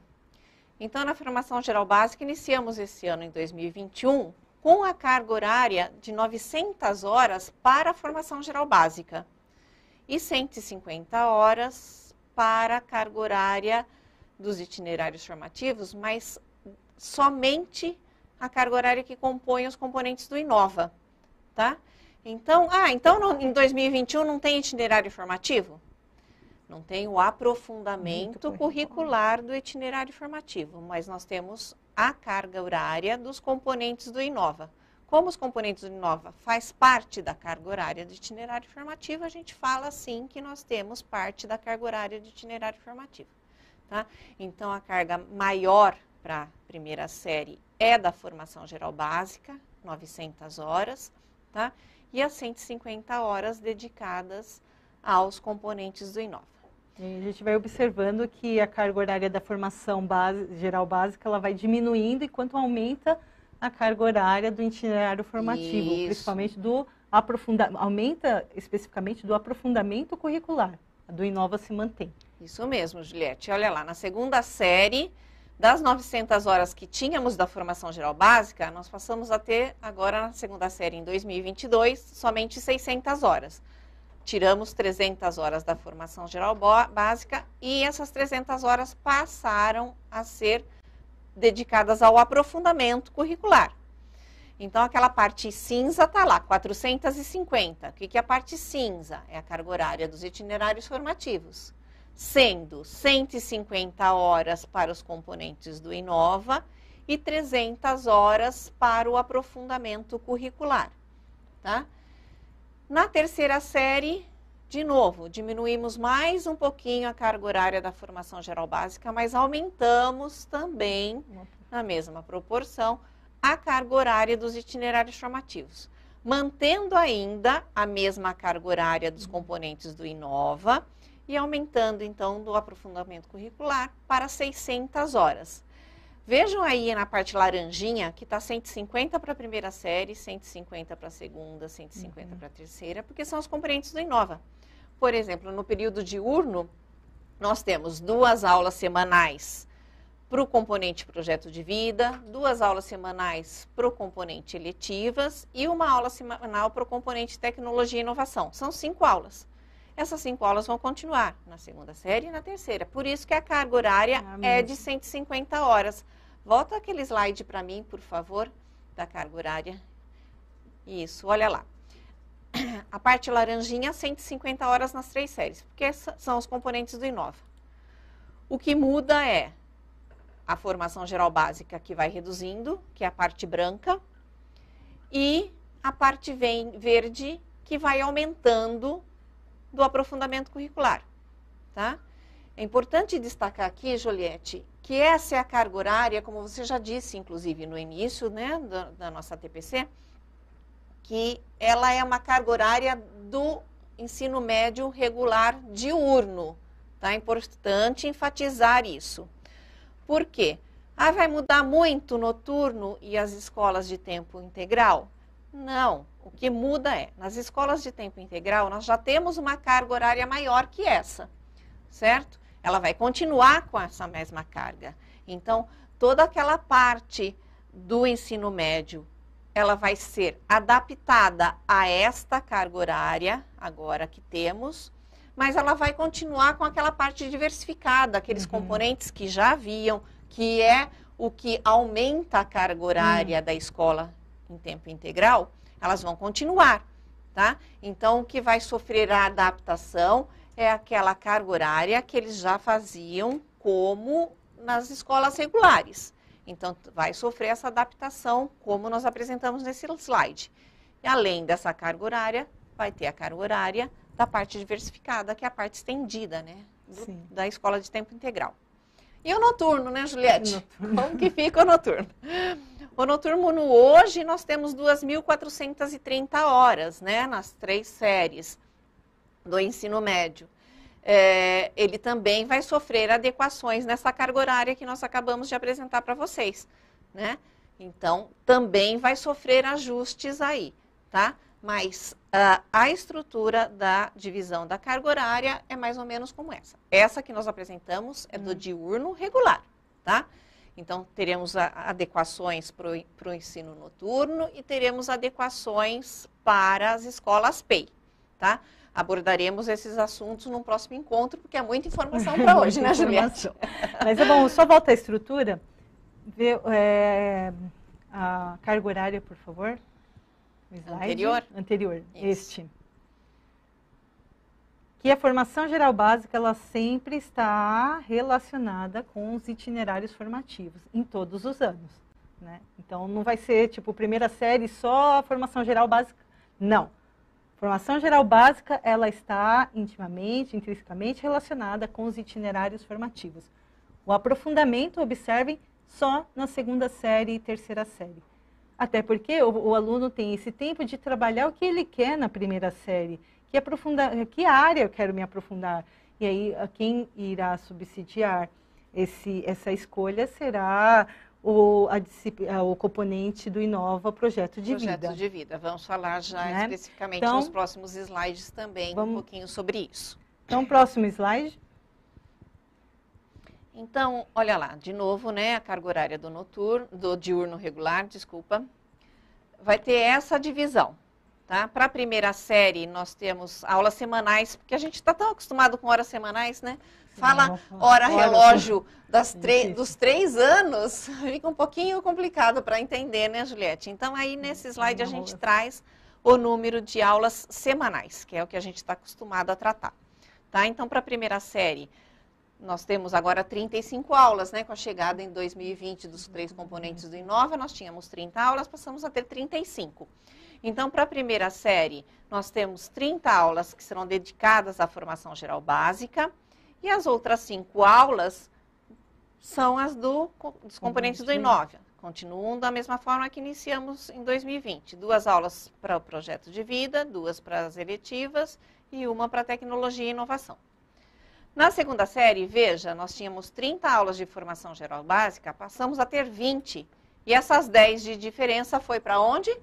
Então, na formação geral básica, iniciamos esse ano, em 2021, com a carga horária de 900 horas para a formação geral básica e 150 horas para a carga horária dos itinerários formativos, mas somente a carga horária que compõe os componentes do Inova, tá? Então, em 2021 não tem itinerário formativo? Não tem o aprofundamento curricular do itinerário formativo, mas nós temos a carga horária dos componentes do Inova. Como os componentes do Inova faz parte da carga horária do itinerário formativo, a gente fala assim que nós temos parte da carga horária do itinerário formativo. Tá? Então, a carga maior para a primeira série é da formação geral básica, 900 horas, tá? E as 150 horas dedicadas aos componentes do Inova. E a gente vai observando que a carga horária da formação geral básica ela vai diminuindo enquanto aumenta a carga horária do itinerário formativo, Isso. principalmente aumenta especificamente do aprofundamento curricular. A do Inova se mantém. Isso mesmo, Juliette. Olha lá, na segunda série, das 900 horas que tínhamos da formação geral básica, nós passamos a ter agora na segunda série em 2022 somente 600 horas. Tiramos 300 horas da formação geral básica e essas 300 horas passaram a ser dedicadas ao aprofundamento curricular. Então, aquela parte cinza está lá, 450. O que é a parte cinza? É a carga horária dos itinerários formativos, sendo 150 horas para os componentes do Inova e 300 horas para o aprofundamento curricular, tá? Na terceira série, de novo, diminuímos mais um pouquinho a carga horária da formação geral básica, mas aumentamos também, na mesma proporção, a carga horária dos itinerários formativos, mantendo ainda a mesma carga horária dos componentes do Inova e aumentando, então, do aprofundamento curricular para 600 horas. Vejam aí na parte laranjinha que está 150 para a primeira série, 150 para a segunda, 150 para a terceira, porque são os componentes do Inova. Por exemplo, no período diurno, nós temos 2 aulas semanais para o componente projeto de vida, 2 aulas semanais para o componente eletivas e 1 aula semanal para o componente tecnologia e inovação. São 5 aulas. Essas 5 aulas vão continuar na segunda série e na terceira. Por isso que a carga horária é de 150 horas. Volta aquele slide para mim, por favor, da carga horária. Isso, olha lá. A parte laranjinha, 150 horas nas 3 séries, porque são os componentes do Inova. O que muda é a formação geral básica, que vai reduzindo, que é a parte branca, e a parte verde, que vai aumentando do aprofundamento curricular, tá? É importante destacar aqui, Juliette, que essa é a carga horária, como você já disse, inclusive, no início, né, da nossa TPC, que ela é uma carga horária do ensino médio regular diurno, tá? É importante enfatizar isso. Por quê? Vai mudar muito noturno e as escolas de tempo integral? Não. O que muda é, nas escolas de tempo integral, nós já temos uma carga horária maior que essa, certo? Ela vai continuar com essa mesma carga. Então, toda aquela parte do ensino médio, ela vai ser adaptada a esta carga horária, agora que temos, mas ela vai continuar com aquela parte diversificada, aqueles componentes que já haviam, que é o que aumenta a carga horária da escola em tempo integral, elas vão continuar, tá? Então, o que vai sofrer a adaptação é aquela carga horária que eles já faziam como nas escolas regulares. Então, vai sofrer essa adaptação, como nós apresentamos nesse slide. E além dessa carga horária, vai ter a carga horária da parte diversificada, que é a parte estendida, né? Da escola de tempo integral. E o noturno, né, Juliette? Como que fica o noturno? O noturno hoje nós temos 2.430 horas, né, nas 3 séries do ensino médio. Ele também vai sofrer adequações nessa carga horária que nós acabamos de apresentar para vocês, né? Então, também vai sofrer ajustes aí, tá? Mas a estrutura da divisão da carga horária é mais ou menos como essa. Essa que nós apresentamos é do diurno regular, tá? Então, teremos adequações para o ensino noturno e teremos adequações para as escolas PEI, tá? Abordaremos esses assuntos num próximo encontro, porque é muita informação para hoje, né, Juliette? Mas é bom, só volta à estrutura. Vê, a carga horária, por favor. O slide. Anterior? Anterior, Isso. este. Que a formação geral básica, ela sempre está relacionada com os itinerários formativos, em todos os anos, né? Então, não vai ser, tipo, primeira série só a formação geral básica. Não. Formação geral básica, ela está intimamente, intrinsecamente relacionada com os itinerários formativos. O aprofundamento, observem, só na segunda série e terceira série. Até porque o aluno tem esse tempo de trabalhar o que ele quer na primeira série. Que área eu quero me aprofundar? E aí, quem irá subsidiar essa escolha será o componente do Inova Projeto de Vida. Projeto de Vida. Vamos falar já especificamente então, nos próximos slides também um pouquinho sobre isso. Então, próximo slide. Então, olha lá, de novo, né, a carga horária do diurno regular, desculpa, vai ter essa divisão. Tá? Para a primeira série, nós temos aulas semanais, porque a gente está tão acostumado com horas semanais, né? Fala hora relógio dos 3 anos, fica um pouquinho complicado para entender, né, Juliette? Então, aí nesse slide a gente traz o número de aulas semanais, que é o que a gente está acostumado a tratar. Tá? Então, para a primeira série, nós temos agora 35 aulas, né? Com a chegada em 2020 dos 3 componentes do Inova, nós tínhamos 30 aulas, passamos a ter 35. Então, para a primeira série, nós temos 30 aulas que serão dedicadas à formação geral básica e as outras 5 aulas são as dos componentes do Inova. Continuam da mesma forma que iniciamos em 2020. 2 aulas para o projeto de vida, 2 para as eletivas e 1 para tecnologia e inovação. Na segunda série, veja, nós tínhamos 30 aulas de formação geral básica, passamos a ter 20. E essas 10 de diferença foi para onde?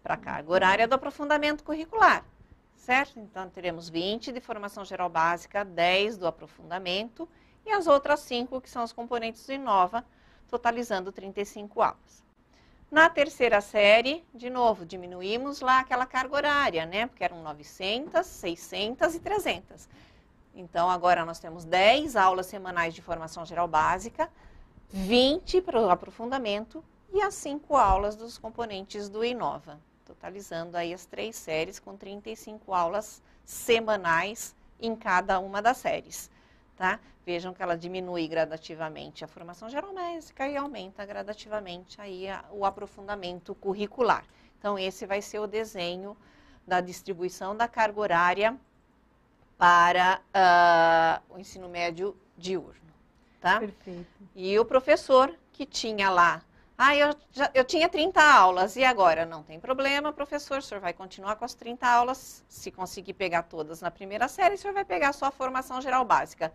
Para a carga horária do aprofundamento curricular, certo? Então, teremos 20 de formação geral básica, 10 do aprofundamento e as outras 5 que são os componentes do Inova, totalizando 35 aulas. Na terceira série, de novo, diminuímos lá aquela carga horária, né? Porque eram 900, 600 e 300. Então, agora nós temos 10 aulas semanais de formação geral básica, 20 para o aprofundamento e as 5 aulas dos componentes do Inova, totalizando aí as 3 séries com 35 aulas semanais em cada uma das séries, tá? Vejam que ela diminui gradativamente a formação geral básica e aumenta gradativamente aí o aprofundamento curricular. Então, esse vai ser o desenho da distribuição da carga horária para o ensino médio diurno, tá? Perfeito. E o professor que tinha lá, eu tinha 30 aulas e agora? Não tem problema, professor, o senhor vai continuar com as 30 aulas, se conseguir pegar todas na primeira série, o senhor vai pegar só a formação geral básica.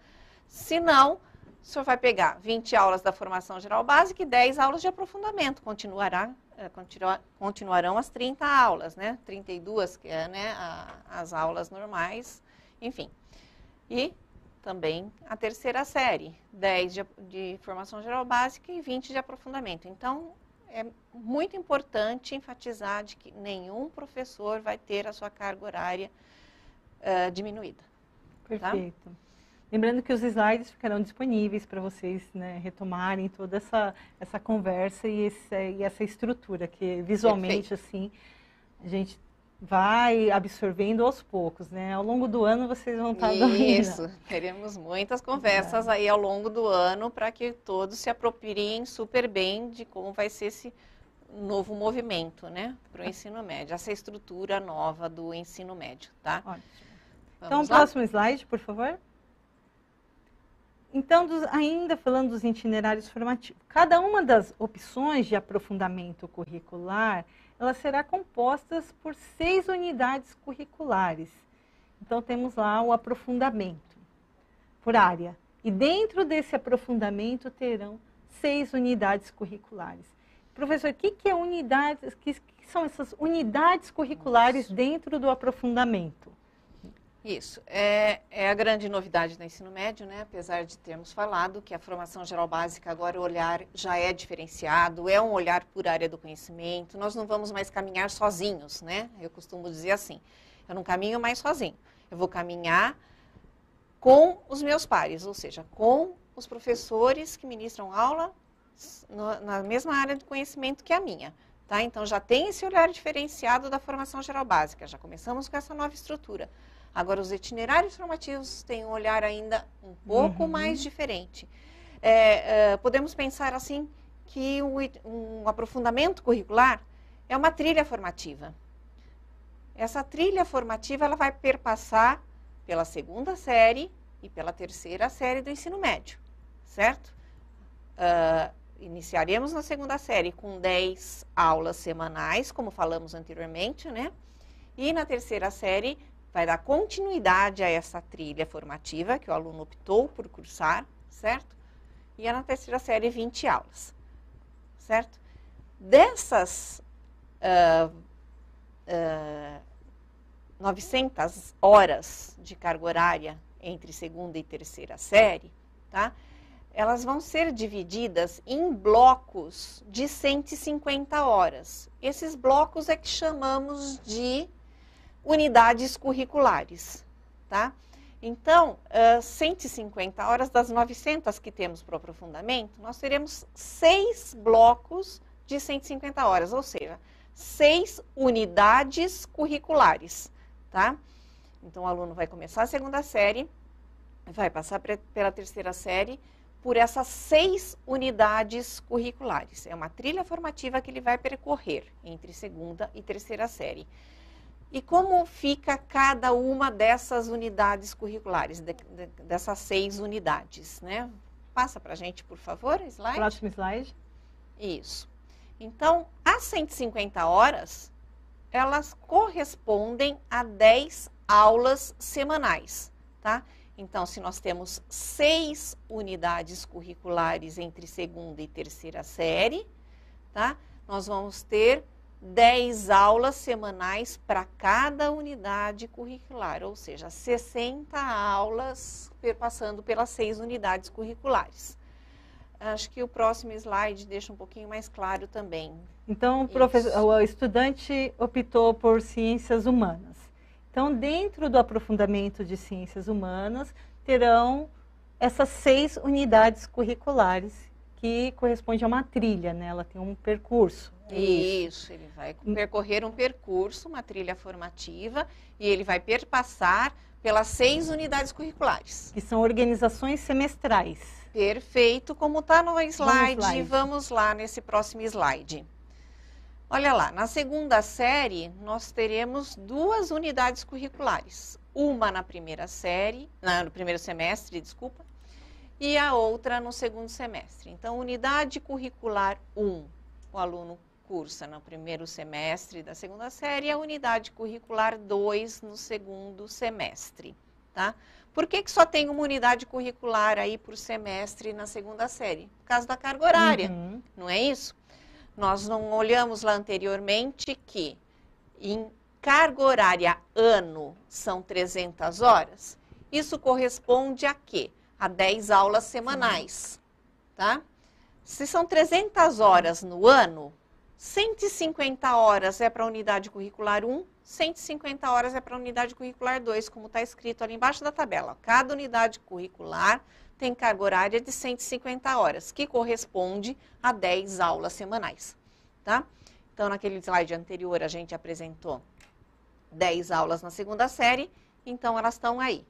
Se não, o senhor vai pegar 20 aulas da formação geral básica e 10 aulas de aprofundamento, continuarão as 30 aulas, né? 32, que é, né, as aulas normais. Enfim, e também a terceira série, 10 de formação geral básica e 20 de aprofundamento. Então, é muito importante enfatizar de que nenhum professor vai ter a sua carga horária diminuída. Perfeito. Tá? Lembrando que os slides ficarão disponíveis para vocês, né, retomarem toda essa conversa e essa estrutura, que visualmente, assim, a gente vai absorvendo aos poucos, né? Ao longo do ano vocês vão estar dominando. Isso, teremos muitas conversas aí ao longo do ano para que todos se apropriem super bem de como vai ser esse novo movimento, né? Para o ensino médio, essa estrutura nova do ensino médio, tá? Ótimo. Então, próximo slide, por favor. Então, ainda falando dos itinerários formativos, cada uma das opções de aprofundamento curricular, ela será composta por 6 unidades curriculares. Então, temos lá o aprofundamento por área. E dentro desse aprofundamento terão 6 unidades curriculares. Professor, o que é unidades, que são essas unidades curriculares dentro do aprofundamento? Isso, é a grande novidade do ensino médio, né? Apesar de termos falado que a formação geral básica agora o olhar já é diferenciado, é um olhar por área do conhecimento, nós não vamos mais caminhar sozinhos, né? Eu costumo dizer assim, eu não caminho mais sozinho, eu vou caminhar com os meus pares, ou seja, com os professores que ministram aula na mesma área de conhecimento que a minha. Tá? Então, já tem esse olhar diferenciado da formação geral básica, já começamos com essa nova estrutura. Agora, os itinerários formativos têm um olhar ainda um pouco mais diferente. Podemos pensar assim que um aprofundamento curricular é uma trilha formativa. Essa trilha formativa ela vai perpassar pela segunda série e pela terceira série do ensino médio, certo? Iniciaremos na segunda série com 10 aulas semanais, como falamos anteriormente, né? E na terceira série vai dar continuidade a essa trilha formativa que o aluno optou por cursar, certo? E na terceira série 20 aulas, certo? Dessas 900 horas de carga horária entre segunda e terceira série, tá? Elas vão ser divididas em blocos de 150 horas. Esses blocos é que chamamos de unidades curriculares, tá? Então, 150 horas das 900 que temos para o aprofundamento, nós teremos 6 blocos de 150 horas, ou seja, 6 unidades curriculares, tá? Então, o aluno vai começar a segunda série, vai passar pela terceira série, por essas 6 unidades curriculares. É uma trilha formativa que ele vai percorrer entre segunda e terceira série. E como fica cada uma dessas unidades curriculares, dessas 6 unidades, né? Passa para a gente, por favor, slide. Próximo slide. Isso. Então, as 150 horas, elas correspondem a 10 aulas semanais, tá? Então, se nós temos 6 unidades curriculares entre segunda e terceira série, tá? Nós vamos ter 10 aulas semanais para cada unidade curricular, ou seja, 60 aulas passando pelas 6 unidades curriculares. Acho que o próximo slide deixa um pouquinho mais claro também. Então, o estudante optou por ciências humanas. Então, dentro do aprofundamento de ciências humanas, terão essas 6 unidades curriculares, que corresponde a uma trilha, né? Ela tem um percurso. Isso, ele vai percorrer um percurso, uma trilha formativa, e ele vai perpassar pelas 6 unidades curriculares. Que são organizações semestrais. Perfeito, como está no slide. Vamos lá nesse próximo slide. Olha lá, na segunda série, nós teremos 2 unidades curriculares. Uma na primeira série, no primeiro semestre, desculpa, e a outra no segundo semestre. Então, unidade curricular 1, o aluno cursa no primeiro semestre da segunda série, e a unidade curricular 2 no segundo semestre, tá? Por que só tem uma unidade curricular aí por semestre na segunda série? Por causa da carga horária, não é isso? Nós não olhamos lá anteriormente que em carga horária ano são 300 horas? Isso corresponde a quê? A 10 aulas semanais, tá? Se são 300 horas no ano, 150 horas é para a unidade curricular 1, 150 horas é para a unidade curricular 2, como está escrito ali embaixo da tabela. Cada unidade curricular tem carga horária de 150 horas, que corresponde a 10 aulas semanais, tá? Então, naquele slide anterior, a gente apresentou 10 aulas na segunda série, então elas estão aí.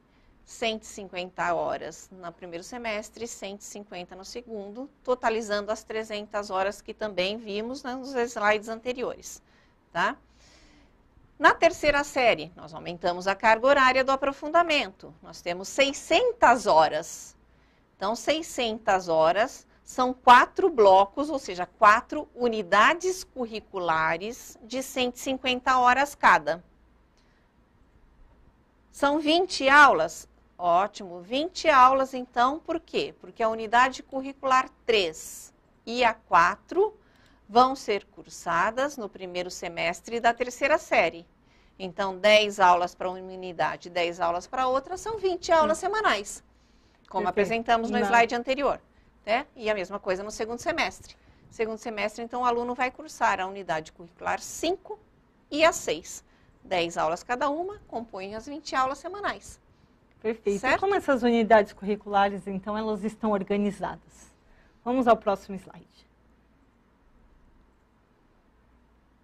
150 horas no primeiro semestre, 150 no segundo, totalizando as 300 horas que também vimos nos slides anteriores, tá? Na terceira série, nós aumentamos a carga horária do aprofundamento. Nós temos 600 horas. Então, 600 horas são 4 blocos, ou seja, 4 unidades curriculares de 150 horas cada. São 20 aulas? Ótimo, 20 aulas então, por quê? Porque a unidade curricular 3 e a 4 vão ser cursadas no primeiro semestre da terceira série. Então, 10 aulas para uma unidade, 10 aulas para outra, são 20 aulas semanais, como apresentamos no slide anterior. Né? E a mesma coisa no segundo semestre. Segundo semestre, então, o aluno vai cursar a unidade curricular 5 e a 6. 10 aulas cada uma, compõem as 20 aulas semanais. Perfeito. Certo? E como essas unidades curriculares, então, elas estão organizadas? Vamos ao próximo slide.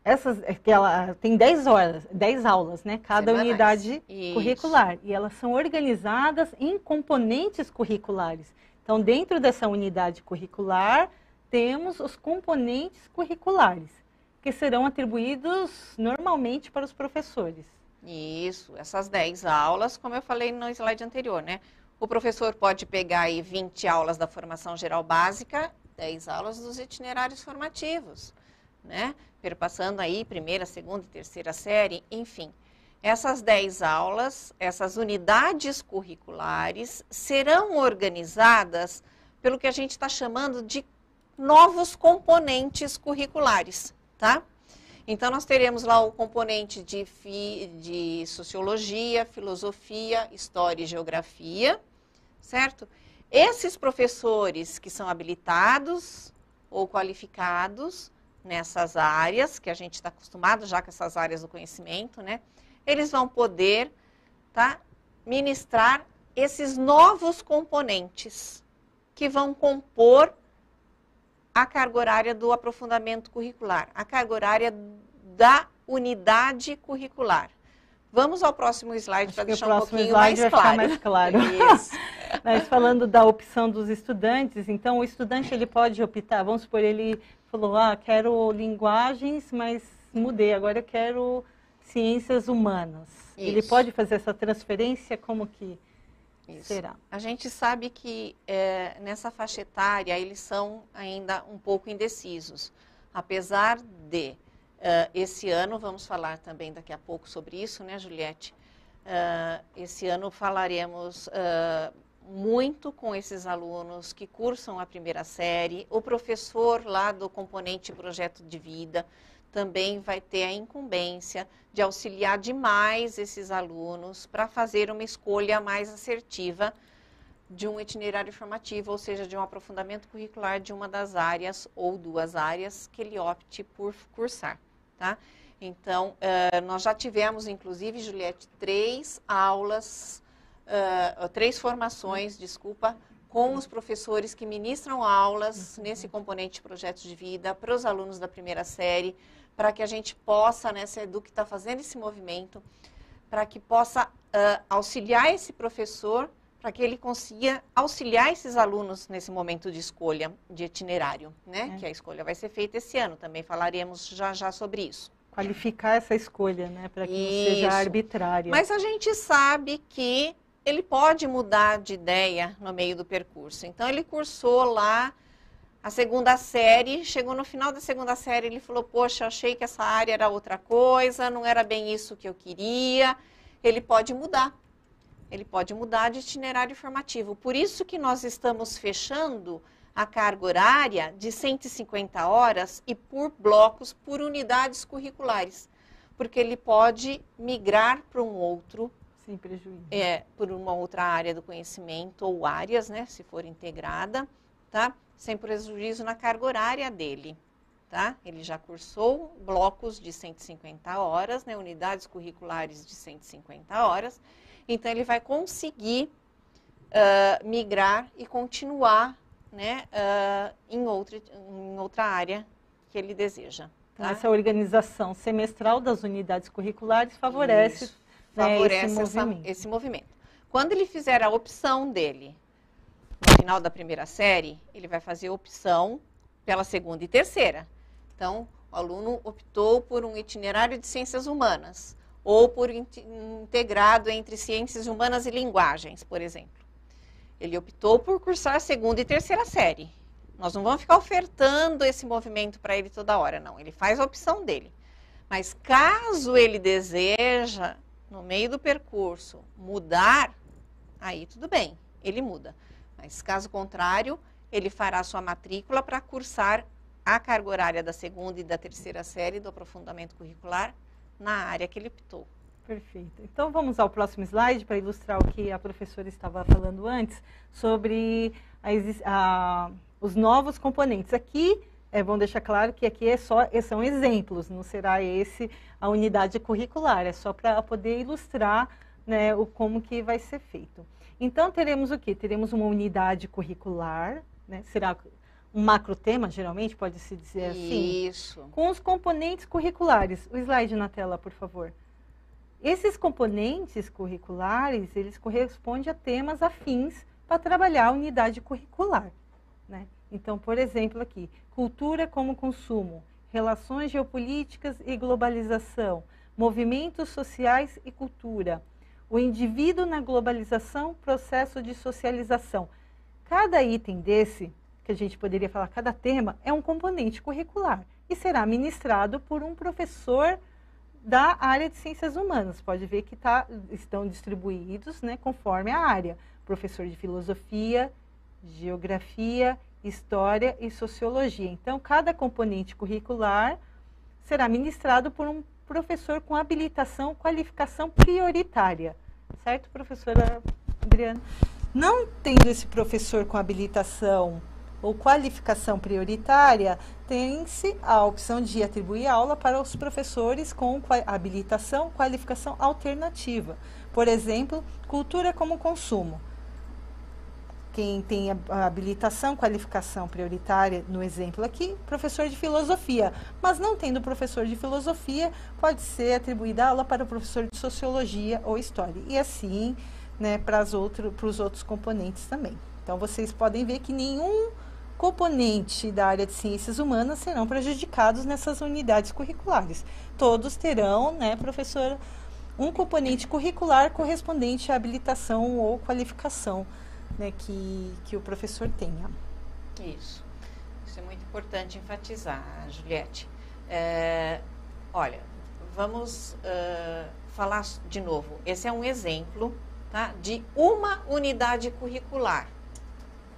Ela tem 10 horas, 10 aulas, né? Cada semanais. Unidade Isso. curricular. E elas são organizadas em componentes curriculares. Então, dentro dessa unidade curricular, temos os componentes curriculares, que serão atribuídos normalmente para os professores. Isso, essas 10 aulas, como eu falei no slide anterior, né? O professor pode pegar aí 20 aulas da formação geral básica, 10 aulas dos itinerários formativos, né? Perpassando aí primeira, segunda e terceira série, enfim. Essas 10 aulas, essas unidades curriculares, serão organizadas pelo que a gente está chamando de novos componentes curriculares, tá? Então, nós teremos lá o componente de sociologia, filosofia, história e geografia, certo? Esses professores que são habilitados ou qualificados nessas áreas, que a gente está acostumado já com essas áreas do conhecimento, né? Eles vão poder, tá, ministrar esses novos componentes que vão compor a carga horária do aprofundamento curricular, a carga horária da unidade curricular. Vamos ao próximo slide para deixar um pouquinho mais claro. Mais claro. Isso. Mas falando da opção dos estudantes, então o estudante ele pode optar, vamos supor, ele falou, quero linguagens, mas mudei, agora eu quero ciências humanas. Isso. Ele pode fazer essa transferência, como que será? A gente sabe que nessa faixa etária eles são ainda um pouco indecisos, apesar de esse ano, vamos falar também daqui a pouco sobre isso, né, Juliette? Esse ano falaremos muito com esses alunos que cursam a primeira série. O professor lá do componente projeto de vida também vai ter a incumbência de auxiliar demais esses alunos para fazer uma escolha mais assertiva de um itinerário formativo, ou seja, de um aprofundamento curricular de uma das áreas ou duas áreas que ele opte por cursar, tá? Então, nós já tivemos, inclusive, Juliette, 3 formações, com os professores que ministram aulas nesse componente de projetos de vida para os alunos da primeira série, para que a gente possa, né, se a Edu que está fazendo esse movimento, para que possa auxiliar esse professor, para que ele consiga auxiliar esses alunos nesse momento de escolha de itinerário, né? Que a escolha vai ser feita esse ano, também falaremos já sobre isso. Qualificar essa escolha, né, para que não seja arbitrária. Mas a gente sabe que ele pode mudar de ideia no meio do percurso. Então, ele cursou lá a segunda série, chegou no final da segunda série, ele falou, poxa, achei que essa área era outra coisa, não era bem isso que eu queria. Ele pode mudar. Ele pode mudar de itinerário formativo. Por isso que nós estamos fechando a carga horária de 150 horas e por blocos, por unidades curriculares. Porque ele pode migrar para um outro... Sem prejuízo. Por uma outra área do conhecimento ou áreas, né, se for integrada, tá? Sem prejuízo na carga horária dele, tá? Ele já cursou blocos de 150 horas, né, unidades curriculares de 150 horas, então ele vai conseguir migrar e continuar, né, em outra área que ele deseja. Tá? Então, essa organização semestral das unidades curriculares favorece... Isso. Favorece esse movimento. Quando ele fizer a opção dele, no final da primeira série, ele vai fazer a opção pela segunda e terceira. Então, o aluno optou por um itinerário de ciências humanas, ou por integrado entre ciências humanas e linguagens, por exemplo. Ele optou por cursar a segunda e terceira série. Nós não vamos ficar ofertando esse movimento para ele toda hora, não. Ele faz a opção dele. Mas caso ele deseja... no meio do percurso, mudar, aí tudo bem, ele muda. Mas caso contrário, ele fará sua matrícula para cursar a carga horária da segunda e da terceira série do aprofundamento curricular na área que ele optou. Perfeito. Então, vamos ao próximo slide para ilustrar o que a professora estava falando antes sobre os novos componentes. Aqui, vamos deixar claro que aqui são exemplos, não será esse a unidade curricular, é só para poder ilustrar, né, como que vai ser feito. Então, teremos o quê? Teremos uma unidade curricular, né, será um macrotema, geralmente, pode-se dizer assim? Isso. Com os componentes curriculares. O slide na tela, por favor. Esses componentes curriculares, eles correspondem a temas afins para trabalhar a unidade curricular, né? Então, por exemplo, aqui, cultura como consumo, relações geopolíticas e globalização, movimentos sociais e cultura, o indivíduo na globalização, processo de socialização. Cada item desse, que a gente poderia falar, cada tema, é um componente curricular e será ministrado por um professor da área de ciências humanas. Pode ver que estão distribuídos, né, conforme a área. Professor de filosofia, geografia, história e sociologia. Então, cada componente curricular será ministrado por um professor com habilitação, qualificação prioritária. Certo, professora Adriana? Não tendo esse professor com habilitação ou qualificação prioritária, tem-se a opção de atribuir aula para os professores com habilitação, qualificação alternativa. Por exemplo, cultura como consumo. Quem tem a habilitação, qualificação prioritária, no exemplo aqui, professor de filosofia. Mas não tendo professor de filosofia, pode ser atribuída aula para o professor de sociologia ou história. E assim, né, para os outros componentes também. Então, vocês podem ver que nenhum componente da área de ciências humanas serão prejudicados nessas unidades curriculares. Todos terão, né, professora, um componente curricular correspondente à habilitação ou qualificação, né, que o professor tenha. Isso é muito importante enfatizar, Juliette. Olha, vamos falar de novo. Esse é um exemplo, tá, de uma unidade curricular,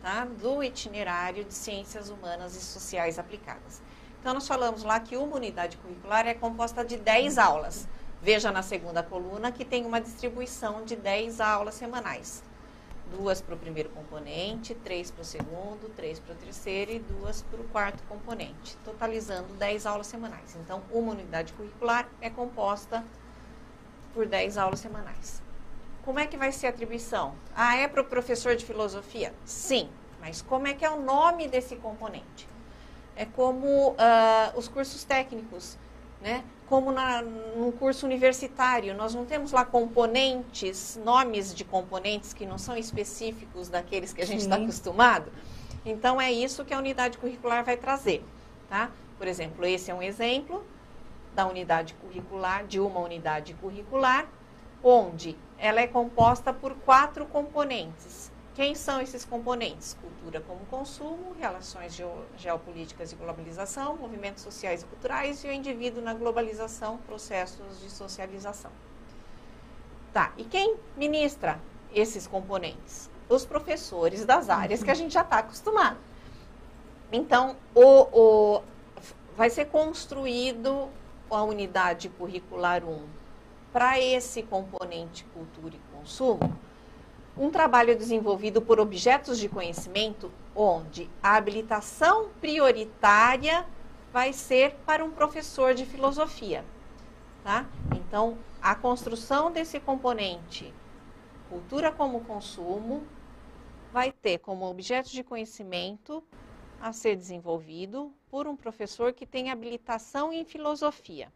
tá, do itinerário de Ciências Humanas e Sociais Aplicadas. Então, nós falamos lá que uma unidade curricular é composta de 10 aulas. Veja na segunda coluna que tem uma distribuição de 10 aulas semanais. 2 para o primeiro componente, 3 para o segundo, 3 para o terceiro e 2 para o quarto componente, totalizando 10 aulas semanais. Então, uma unidade curricular é composta por 10 aulas semanais. Como é que vai ser a atribuição? É para o professor de filosofia? Sim, mas como é que é o nome desse componente? É como os cursos técnicos, né? Como num curso universitário, nós não temos lá componentes, nomes de componentes que não são específicos daqueles que a gente está acostumado. Então, é isso que a unidade curricular vai trazer, tá? Por exemplo, esse é um exemplo da unidade curricular, de uma unidade curricular, onde ela é composta por 4 componentes. Quem são esses componentes? Cultura como consumo, relações geopolíticas e globalização, movimentos sociais e culturais e o indivíduo na globalização, processos de socialização. Tá, e quem ministra esses componentes? Os professores das áreas que a gente já está acostumado. Então, vai ser construído a unidade curricular 1 para esse componente cultura e consumo, um trabalho desenvolvido por objetos de conhecimento, onde a habilitação prioritária vai ser para um professor de filosofia, tá? Então, a construção desse componente, cultura como consumo, vai ter como objeto de conhecimento a ser desenvolvido por um professor que tem habilitação em filosofia.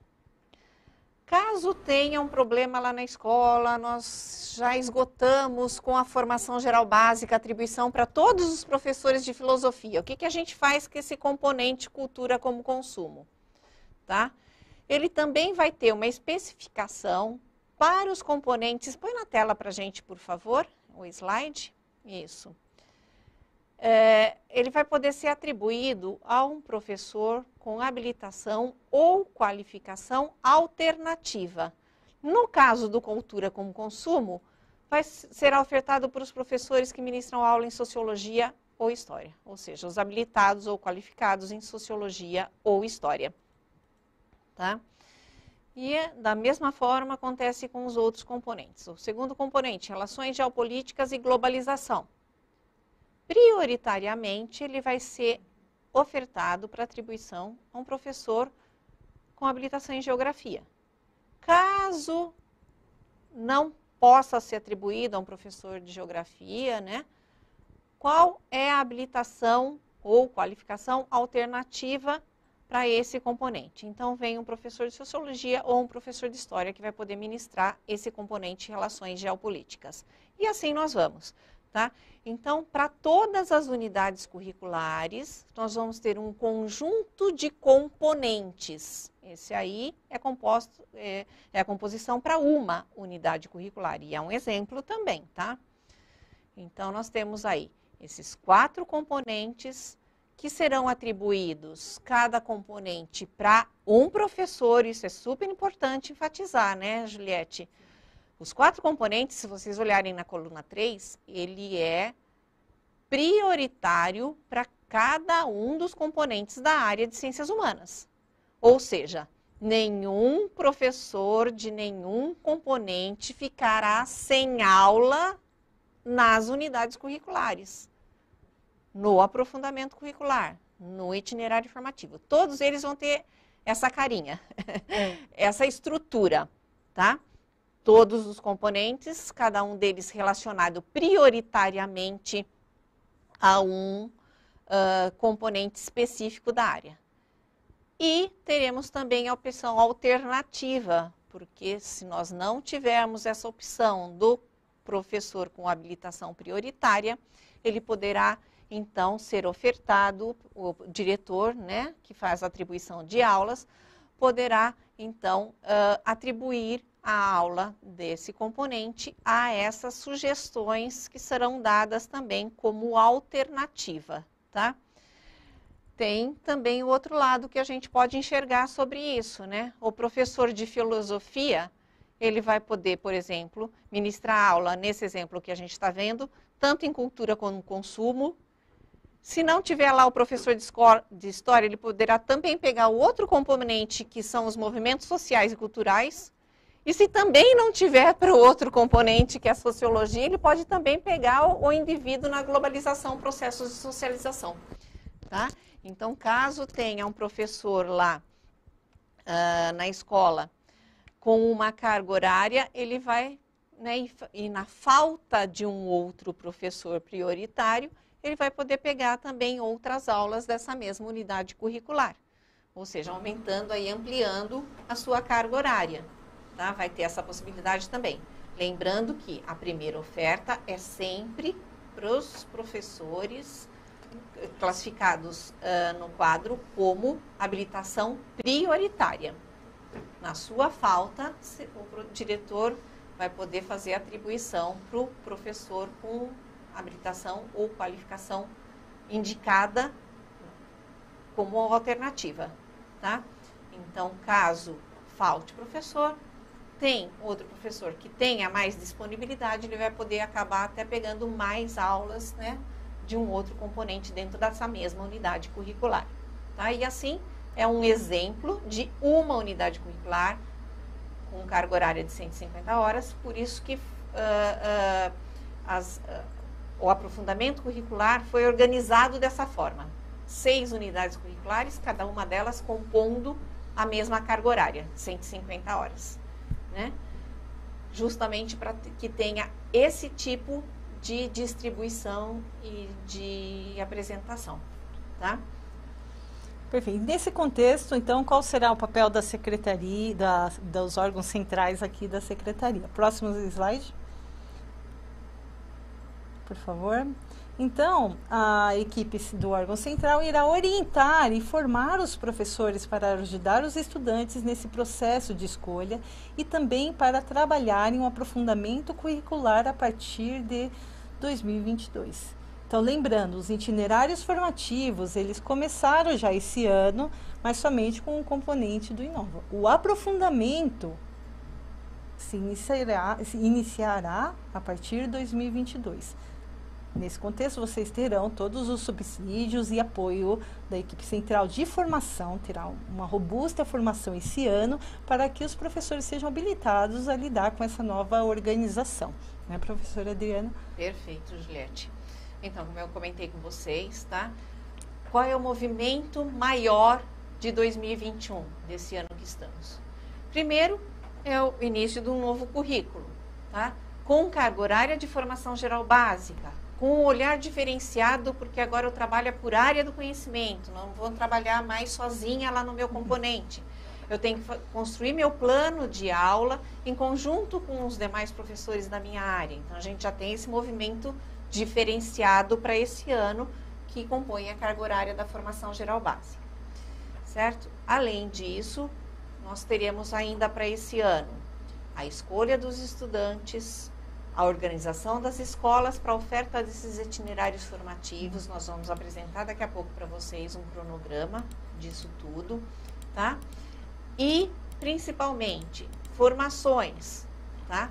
Caso tenha um problema lá na escola, nós já esgotamos com a formação geral básica, atribuição para todos os professores de filosofia. O que a gente faz com esse componente cultura como consumo? Tá? Ele também vai ter uma especificação para os componentes. Põe na tela para a gente, por favor, o slide. Isso. Ele vai poder ser atribuído a um professor com habilitação ou qualificação alternativa. No caso do cultura como consumo, será ofertado para os professores que ministram aula em sociologia ou História, ou seja, os habilitados ou qualificados em Sociologia ou História, tá? E da mesma forma acontece com os outros componentes. O segundo componente, Relações Geopolíticas e Globalização. Prioritariamente, ele vai ser ofertado para atribuição a um professor com habilitação em Geografia. Caso não possa ser atribuído a um professor de Geografia, né? Qual é a habilitação ou qualificação alternativa para esse componente? Então, vem um professor de Sociologia ou um professor de História que vai poder ministrar esse componente de Relações Geopolíticas. E assim nós vamos, tá? Então, para todas as unidades curriculares, nós vamos ter um conjunto de componentes. Esse aí é composto, é a composição para uma unidade curricular. E é um exemplo também, tá? Então, nós temos aí esses 4 componentes que serão atribuídos, cada componente, para um professor. Isso é super importante enfatizar, né, Juliette? Os 4 componentes, se vocês olharem na coluna 3, ele é prioritário para cada um dos componentes da área de Ciências Humanas. Ou seja, nenhum professor de nenhum componente ficará sem aula nas unidades curriculares, no aprofundamento curricular, no itinerário formativo. Todos eles vão ter essa carinha, essa estrutura, tá? Todos os componentes, cada um deles relacionado prioritariamente a um componente específico da área. E teremos também a opção alternativa, porque se nós não tivermos essa opção do professor com habilitação prioritária, ele poderá então ser ofertado, o diretor, né, que faz a atribuição de aulas, poderá então atribuir a aula desse componente a essas sugestões que serão dadas também como alternativa, tá? Tem também o outro lado que a gente pode enxergar sobre isso, né? O professor de filosofia, ele vai poder, por exemplo, ministrar aula, nesse exemplo que a gente está vendo, tanto em cultura como consumo. Se não tiver lá o professor de história, ele poderá também pegar o outro componente, que são os movimentos sociais e culturais. E se também não tiver para o outro componente, que é a sociologia, ele pode também pegar o indivíduo na globalização, processos de socialização, tá? Então, caso tenha um professor lá na escola com uma carga horária, ele vai, né, e na falta de um outro professor prioritário, ele vai poder pegar também outras aulas dessa mesma unidade curricular. Ou seja, aumentando aí, ampliando a sua carga horária, tá? Vai ter essa possibilidade também. Lembrando que a primeira oferta é sempre para os professores classificados no quadro como habilitação prioritária. Na sua falta, o diretor vai poder fazer a atribuição para o professor com habilitação ou qualificação indicada como alternativa, tá? Então, caso falte professor, tem outro professor que tenha mais disponibilidade, ele vai poder acabar até pegando mais aulas, né, de um outro componente dentro dessa mesma unidade curricular, tá? E assim, é um exemplo de uma unidade curricular com carga horária de 150 horas, por isso que o aprofundamento curricular foi organizado dessa forma. 6 unidades curriculares, cada uma delas compondo a mesma carga horária, 150 horas, né? Justamente para que tenha esse tipo de distribuição e de apresentação, tá? Perfeito. Nesse contexto, então, qual será o papel da secretaria, dos órgãos centrais aqui da secretaria? Próximo slide. Por favor. Então, a equipe do órgão central irá orientar e formar os professores para ajudar os estudantes nesse processo de escolha e também para trabalhar em um aprofundamento curricular a partir de 2022. Então, lembrando, os itinerários formativos, eles começaram já esse ano, mas somente com o componente do Inova. O aprofundamento se iniciará a partir de 2022. Nesse contexto, vocês terão todos os subsídios e apoio da equipe central de formação, terá uma robusta formação esse ano para que os professores sejam habilitados a lidar com essa nova organização. Né, professora Adriana? Perfeito, Juliette. Então, como eu comentei com vocês, tá? Qual é o movimento maior de 2021, desse ano que estamos? Primeiro, é o início de um novo currículo, tá? Com carga horária de formação geral básica, com um olhar diferenciado, porque agora eu trabalho por área do conhecimento, não vou trabalhar mais sozinha lá no meu componente. Eu tenho que construir meu plano de aula em conjunto com os demais professores da minha área. Então, a gente já tem esse movimento diferenciado para esse ano, que compõe a carga horária da formação geral básica, certo? Além disso, nós teremos ainda para esse ano a escolha dos estudantes, a organização das escolas para a oferta desses itinerários formativos. Nós vamos apresentar daqui a pouco para vocês um cronograma disso tudo, tá? E, principalmente, formações, tá?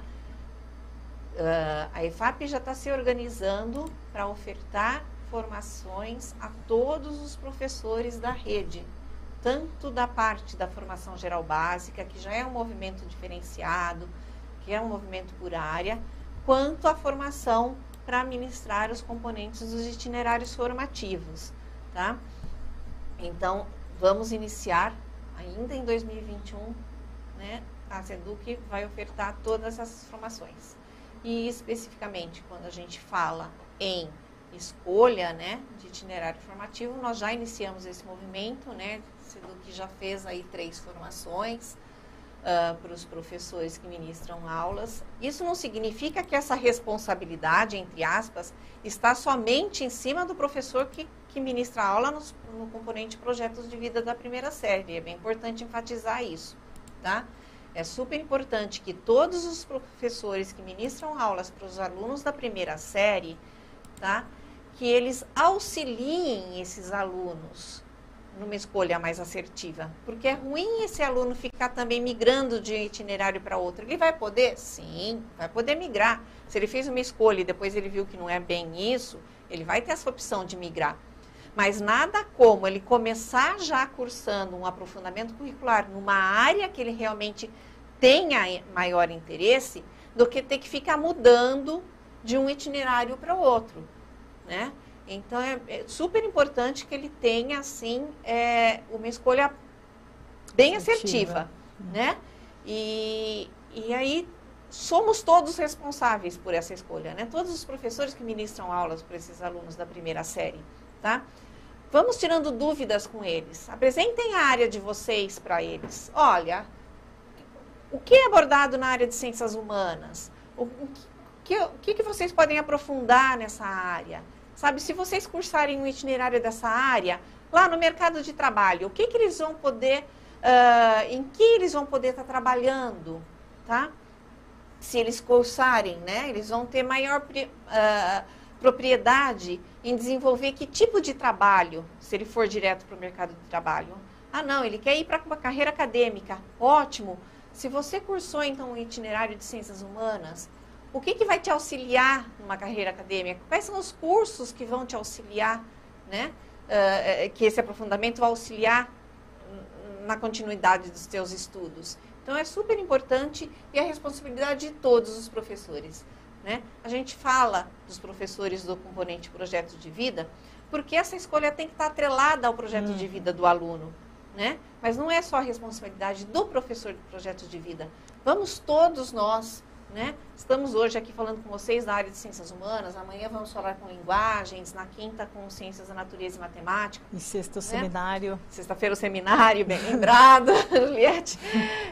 A EFAP já está se organizando para ofertar formações a todos os professores da rede, tanto da parte da formação geral básica, que já é um movimento diferenciado, que é um movimento por área, quanto a formação para ministrar os componentes dos itinerários formativos, tá? Então, vamos iniciar ainda em 2021, né? A SEDUC vai ofertar todas essas formações. E, especificamente, quando a gente fala em escolha, né, de itinerário formativo, nós já iniciamos esse movimento, né? A SEDUC já fez aí 3 formações para os professores que ministram aulas. Isso não significa que essa responsabilidade, entre aspas, está somente em cima do professor que ministra a aula no componente projetos de vida da primeira série. É bem importante enfatizar isso, tá? É super importante que todos os professores que ministram aulas para os alunos da primeira série, tá? Que eles auxiliem esses alunos numa escolha mais assertiva. Porque é ruim esse aluno ficar também migrando de itinerário para outro. Ele vai poder? Sim, vai poder migrar. Se ele fez uma escolha e depois ele viu que não é bem isso, ele vai ter essa opção de migrar. Mas nada como ele começar já cursando um aprofundamento curricular numa área que ele realmente tenha maior interesse, do que ter que ficar mudando de um itinerário para o outro, né? Então, é super importante que ele tenha, assim, uma escolha bem assertiva, né? E aí, somos todos responsáveis por essa escolha, né? Todos os professores que ministram aulas para esses alunos da primeira série, tá? Vamos tirando dúvidas com eles. Apresentem a área de vocês para eles. Olha, o que é abordado na área de ciências humanas? O que vocês podem aprofundar nessa área? Sabe, se vocês cursarem um itinerário dessa área, lá no mercado de trabalho, o que eles vão poder, em que eles vão poder estar trabalhando, tá? Se eles cursarem, né, eles vão ter maior propriedade em desenvolver que tipo de trabalho, se ele for direto para o mercado de trabalho. Ah, não, ele quer ir para uma carreira acadêmica. Ótimo. Se você cursou, então, um itinerário de ciências humanas, o que vai te auxiliar numa carreira acadêmica? Quais são os cursos que vão te auxiliar, né? Que esse aprofundamento vai auxiliar na continuidade dos teus estudos. Então, é super importante e é a responsabilidade de todos os professores, né? A gente fala dos professores do componente projeto de vida, porque essa escolha tem que estar atrelada ao projeto de vida do aluno, né? Mas não é só a responsabilidade do professor do projeto de vida. Vamos todos nós, né? Estamos hoje aqui falando com vocês da área de ciências humanas, amanhã vamos falar com linguagens, na quinta com ciências da natureza e matemática. E sexta o né? seminário. Sexta-feira o seminário, bem lembrado, Juliette.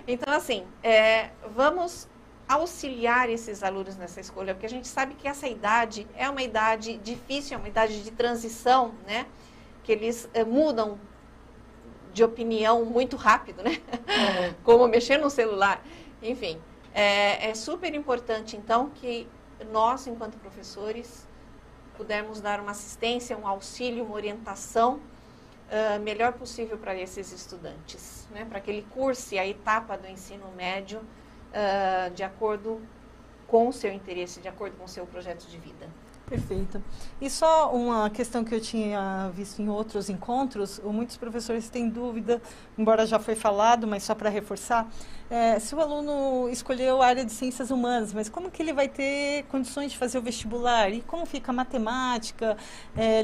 Então, assim, vamos auxiliar esses alunos nessa escolha, porque a gente sabe que essa idade é uma idade difícil, é uma idade de transição, né? Que eles mudam de opinião muito rápido, né? Como mexer no celular. Enfim, é super importante, então, que nós, enquanto professores, pudermos dar uma assistência, um auxílio, uma orientação melhor possível para esses estudantes, né? Para que ele curse a etapa do ensino médio de acordo com o seu interesse, de acordo com o seu projeto de vida. Perfeito. E só uma questão que eu tinha visto em outros encontros, muitos professores têm dúvida, embora já foi falado, mas só para reforçar, se o aluno escolheu a área de ciências humanas, mas como que ele vai ter condições de fazer o vestibular? E como fica matemática,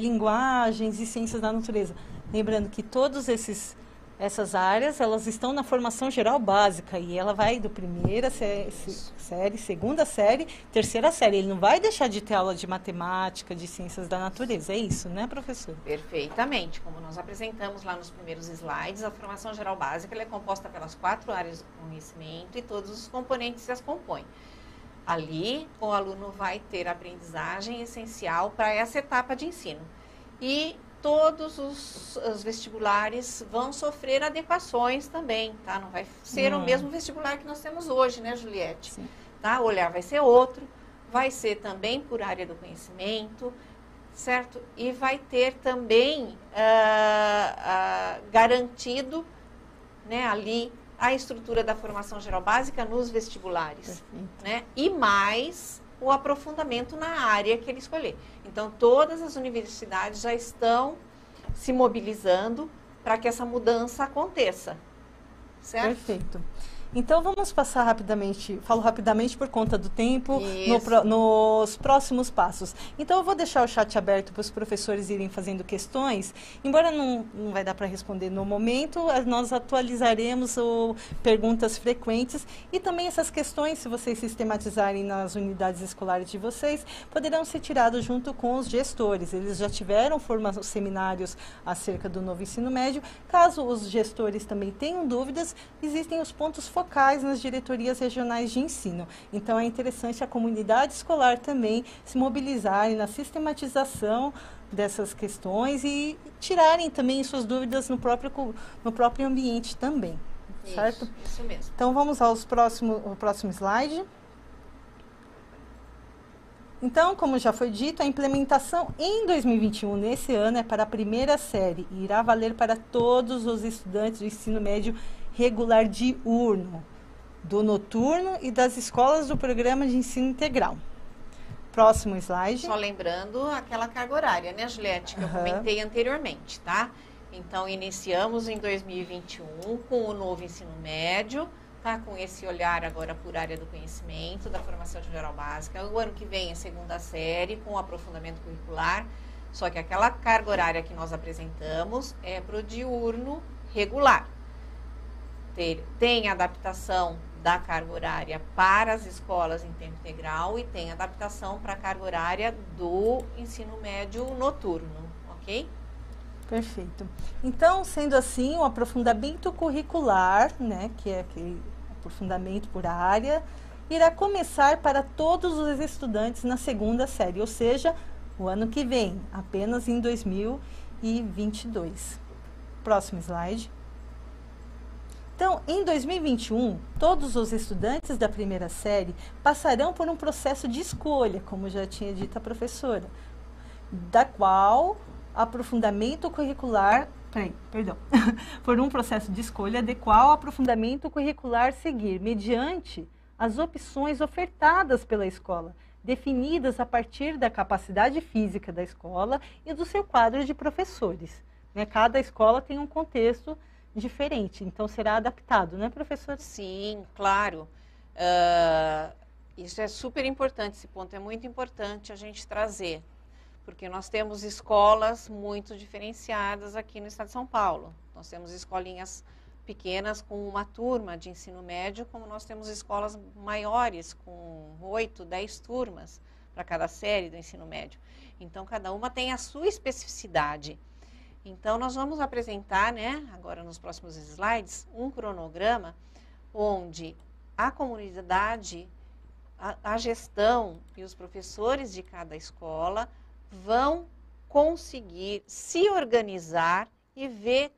linguagens e ciências da natureza? Lembrando que todos essas áreas, elas estão na formação geral básica e ela vai do primeira série, segunda série, terceira série. Ele não vai deixar de ter aula de matemática, de ciências da natureza. É isso, né, professor? Perfeitamente. Como nós apresentamos lá nos primeiros slides, a formação geral básica ela é composta pelas 4 áreas do conhecimento e todos os componentes que as compõem. Ali, o aluno vai ter a aprendizagem essencial para essa etapa de ensino. E todos os vestibulares vão sofrer adequações também, tá? Não vai ser o mesmo vestibular que nós temos hoje, né, Juliette? Sim. Tá? O olhar vai ser outro, vai ser também por área do conhecimento, certo? E vai ter também garantido, né, ali a estrutura da formação geral básica nos vestibulares, né? E mais o aprofundamento na área que ele escolher. Então, todas as universidades já estão se mobilizando para que essa mudança aconteça, certo? Perfeito. Então, vamos passar rapidamente, falo rapidamente por conta do tempo, nos próximos passos. Então, eu vou deixar o chat aberto para os professores irem fazendo questões. Embora não vai dar para responder no momento, nós atualizaremos perguntas frequentes e também essas questões, se vocês sistematizarem nas unidades escolares de vocês, poderão ser tiradas junto com os gestores. Eles já tiveram seminários acerca do novo ensino médio. Caso os gestores também tenham dúvidas, existem os pontos focais nas diretorias regionais de ensino. Então, é interessante a comunidade escolar também se mobilizarem na sistematização dessas questões e tirarem também suas dúvidas no próprio ambiente também, certo? Isso mesmo. Então, vamos ao próximo slide. Então, como já foi dito, a implementação em 2021, nesse ano, é para a primeira série e irá valer para todos os estudantes do ensino médio regular diurno, do noturno e das escolas do programa de ensino integral. Próximo slide. Só lembrando aquela carga horária, né, Juliette, que eu comentei anteriormente, tá? Então, iniciamos em 2021 com o novo ensino médio, tá? Com esse olhar agora por área do conhecimento, da formação geral básica. O ano que vem é segunda série, com aprofundamento curricular, só que aquela carga horária que nós apresentamos é para o diurno regular. Tem adaptação da carga horária para as escolas em tempo integral e tem adaptação para a carga horária do ensino médio noturno, ok? Perfeito. Então, sendo assim, o aprofundamento curricular, né, que é aquele aprofundamento por área, irá começar para todos os estudantes na segunda série, ou seja, o ano que vem, apenas em 2022. Próximo slide. Então, em 2021, todos os estudantes da primeira série passarão por um processo de escolha, como já tinha dito a professora, da qual aprofundamento curricular, por um processo de escolha de qual aprofundamento curricular seguir, mediante as opções ofertadas pela escola, definidas a partir da capacidade física da escola e do seu quadro de professores. Né? Cada escola tem um contexto diferente, então será adaptado, né, professor? Sim, claro. Isso é super importante, esse ponto é muito importante a gente trazer, porque nós temos escolas muito diferenciadas aqui no estado de São Paulo. Nós temos escolinhas pequenas com uma turma de ensino médio, como nós temos escolas maiores com 8, 10 turmas para cada série do ensino médio. Então, cada uma tem a sua especificidade. Então, nós vamos apresentar, né, agora nos próximos slides, um cronograma onde a comunidade, a gestão e os professores de cada escola vão conseguir se organizar e ver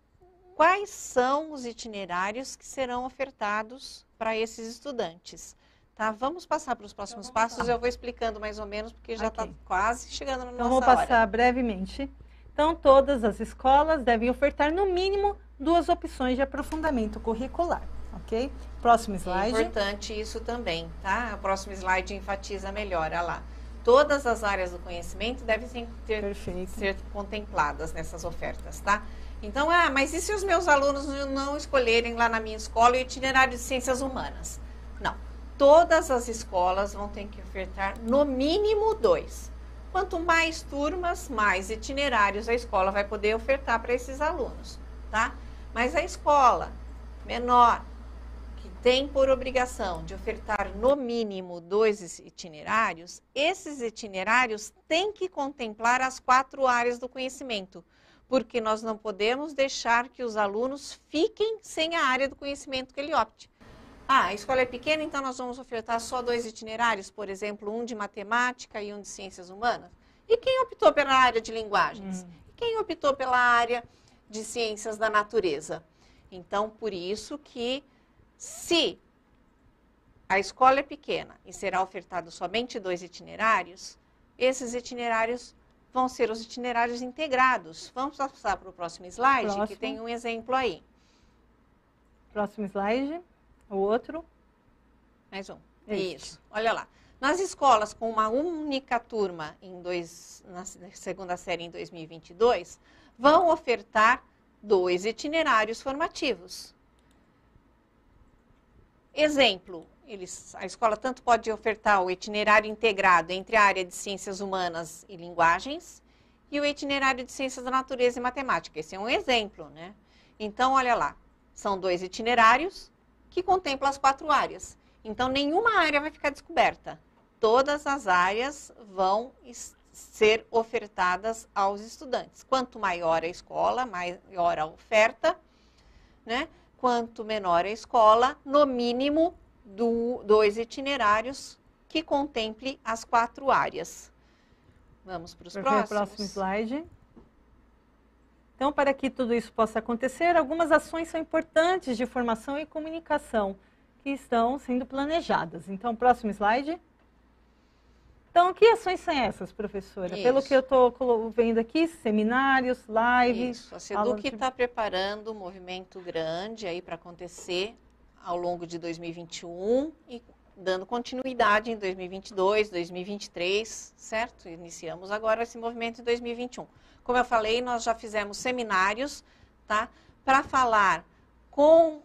quais são os itinerários que serão ofertados para esses estudantes. Tá? Vamos passar para os próximos passos, eu vou explicando mais ou menos, porque já está quase chegando na nossa hora. Então, vou passar brevemente. Então, todas as escolas devem ofertar, no mínimo, 2 opções de aprofundamento curricular, ok? Próximo slide. É importante isso também, tá? O próximo slide enfatiza melhor, olha lá. Todas as áreas do conhecimento devem ser contempladas nessas ofertas, tá? Então, mas e se os meus alunos não escolherem lá na minha escola o itinerário de ciências humanas? Não. Todas as escolas vão ter que ofertar no mínimo 2. Quanto mais turmas, mais itinerários a escola vai poder ofertar para esses alunos, tá? Mas a escola menor, que tem por obrigação de ofertar no mínimo 2 itinerários, esses itinerários têm que contemplar as 4 áreas do conhecimento, porque nós não podemos deixar que os alunos fiquem sem a área do conhecimento que ele opte. A escola é pequena, então nós vamos ofertar só 2 itinerários, por exemplo, um de matemática e um de ciências humanas. E quem optou pela área de linguagens? E quem optou pela área de ciências da natureza? Então, por isso que, se a escola é pequena e será ofertado somente 2 itinerários, esses itinerários vão ser os itinerários integrados. Vamos passar para o próximo slide, que tem um exemplo aí. Próximo slide, o outro. Mais um. Isso, olha lá. Nas escolas com uma única turma na segunda série em 2022, vão ofertar 2 itinerários formativos. Exemplo, a escola tanto pode ofertar o itinerário integrado entre a área de ciências humanas e linguagens e o itinerário de ciências da natureza e matemática. Esse é um exemplo, né? Então, olha lá, são 2 itinerários que contemplam as 4 áreas. Então, nenhuma área vai ficar descoberta. Todas as áreas vão ser ofertadas aos estudantes. Quanto maior a escola, maior a oferta, né? Quanto menor a escola, no mínimo 2 itinerários que contemple as 4 áreas. Vamos para os próximos. Próximo slide. Então, para que tudo isso possa acontecer, algumas ações são importantes de formação e comunicação que estão sendo planejadas. Então, próximo slide. Então, que ações são essas, professora? Isso. Pelo que eu estou vendo aqui, seminários, lives... Isso, a SEDUC está preparando um movimento grande aí para acontecer ao longo de 2021 e dando continuidade em 2022, 2023, certo? Iniciamos agora esse movimento em 2021. Como eu falei, nós já fizemos seminários, tá? Para falar com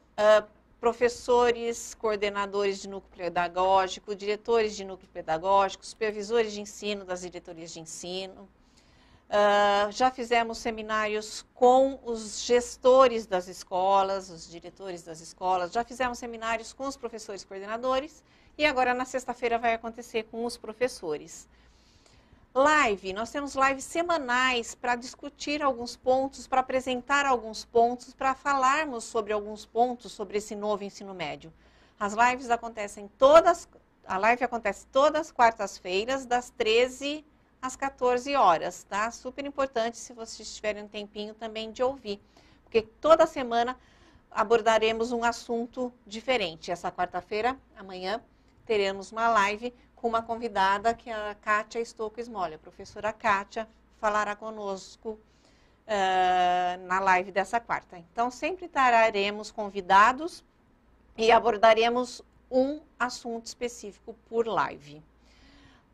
professores, coordenadores de núcleo pedagógico, diretores de núcleo pedagógico, supervisores de ensino das diretorias de ensino. Já fizemos seminários com os gestores das escolas, os diretores das escolas, já fizemos seminários com os professores coordenadores e agora na sexta-feira vai acontecer com os professores. Live, nós temos lives semanais para discutir alguns pontos, para apresentar alguns pontos, para falarmos sobre alguns pontos sobre esse novo ensino médio. As lives acontecem a live acontece todas as quartas-feiras, das 13 às 14 horas, tá? Super importante se vocês tiverem um tempinho também de ouvir, porque toda semana abordaremos um assunto diferente. Essa quarta-feira, amanhã, teremos uma live com uma convidada, que é a Kátia Stocco Smolli. A professora Kátia falará conosco na live dessa quarta. Então, sempre traremos convidados e abordaremos um assunto específico por live.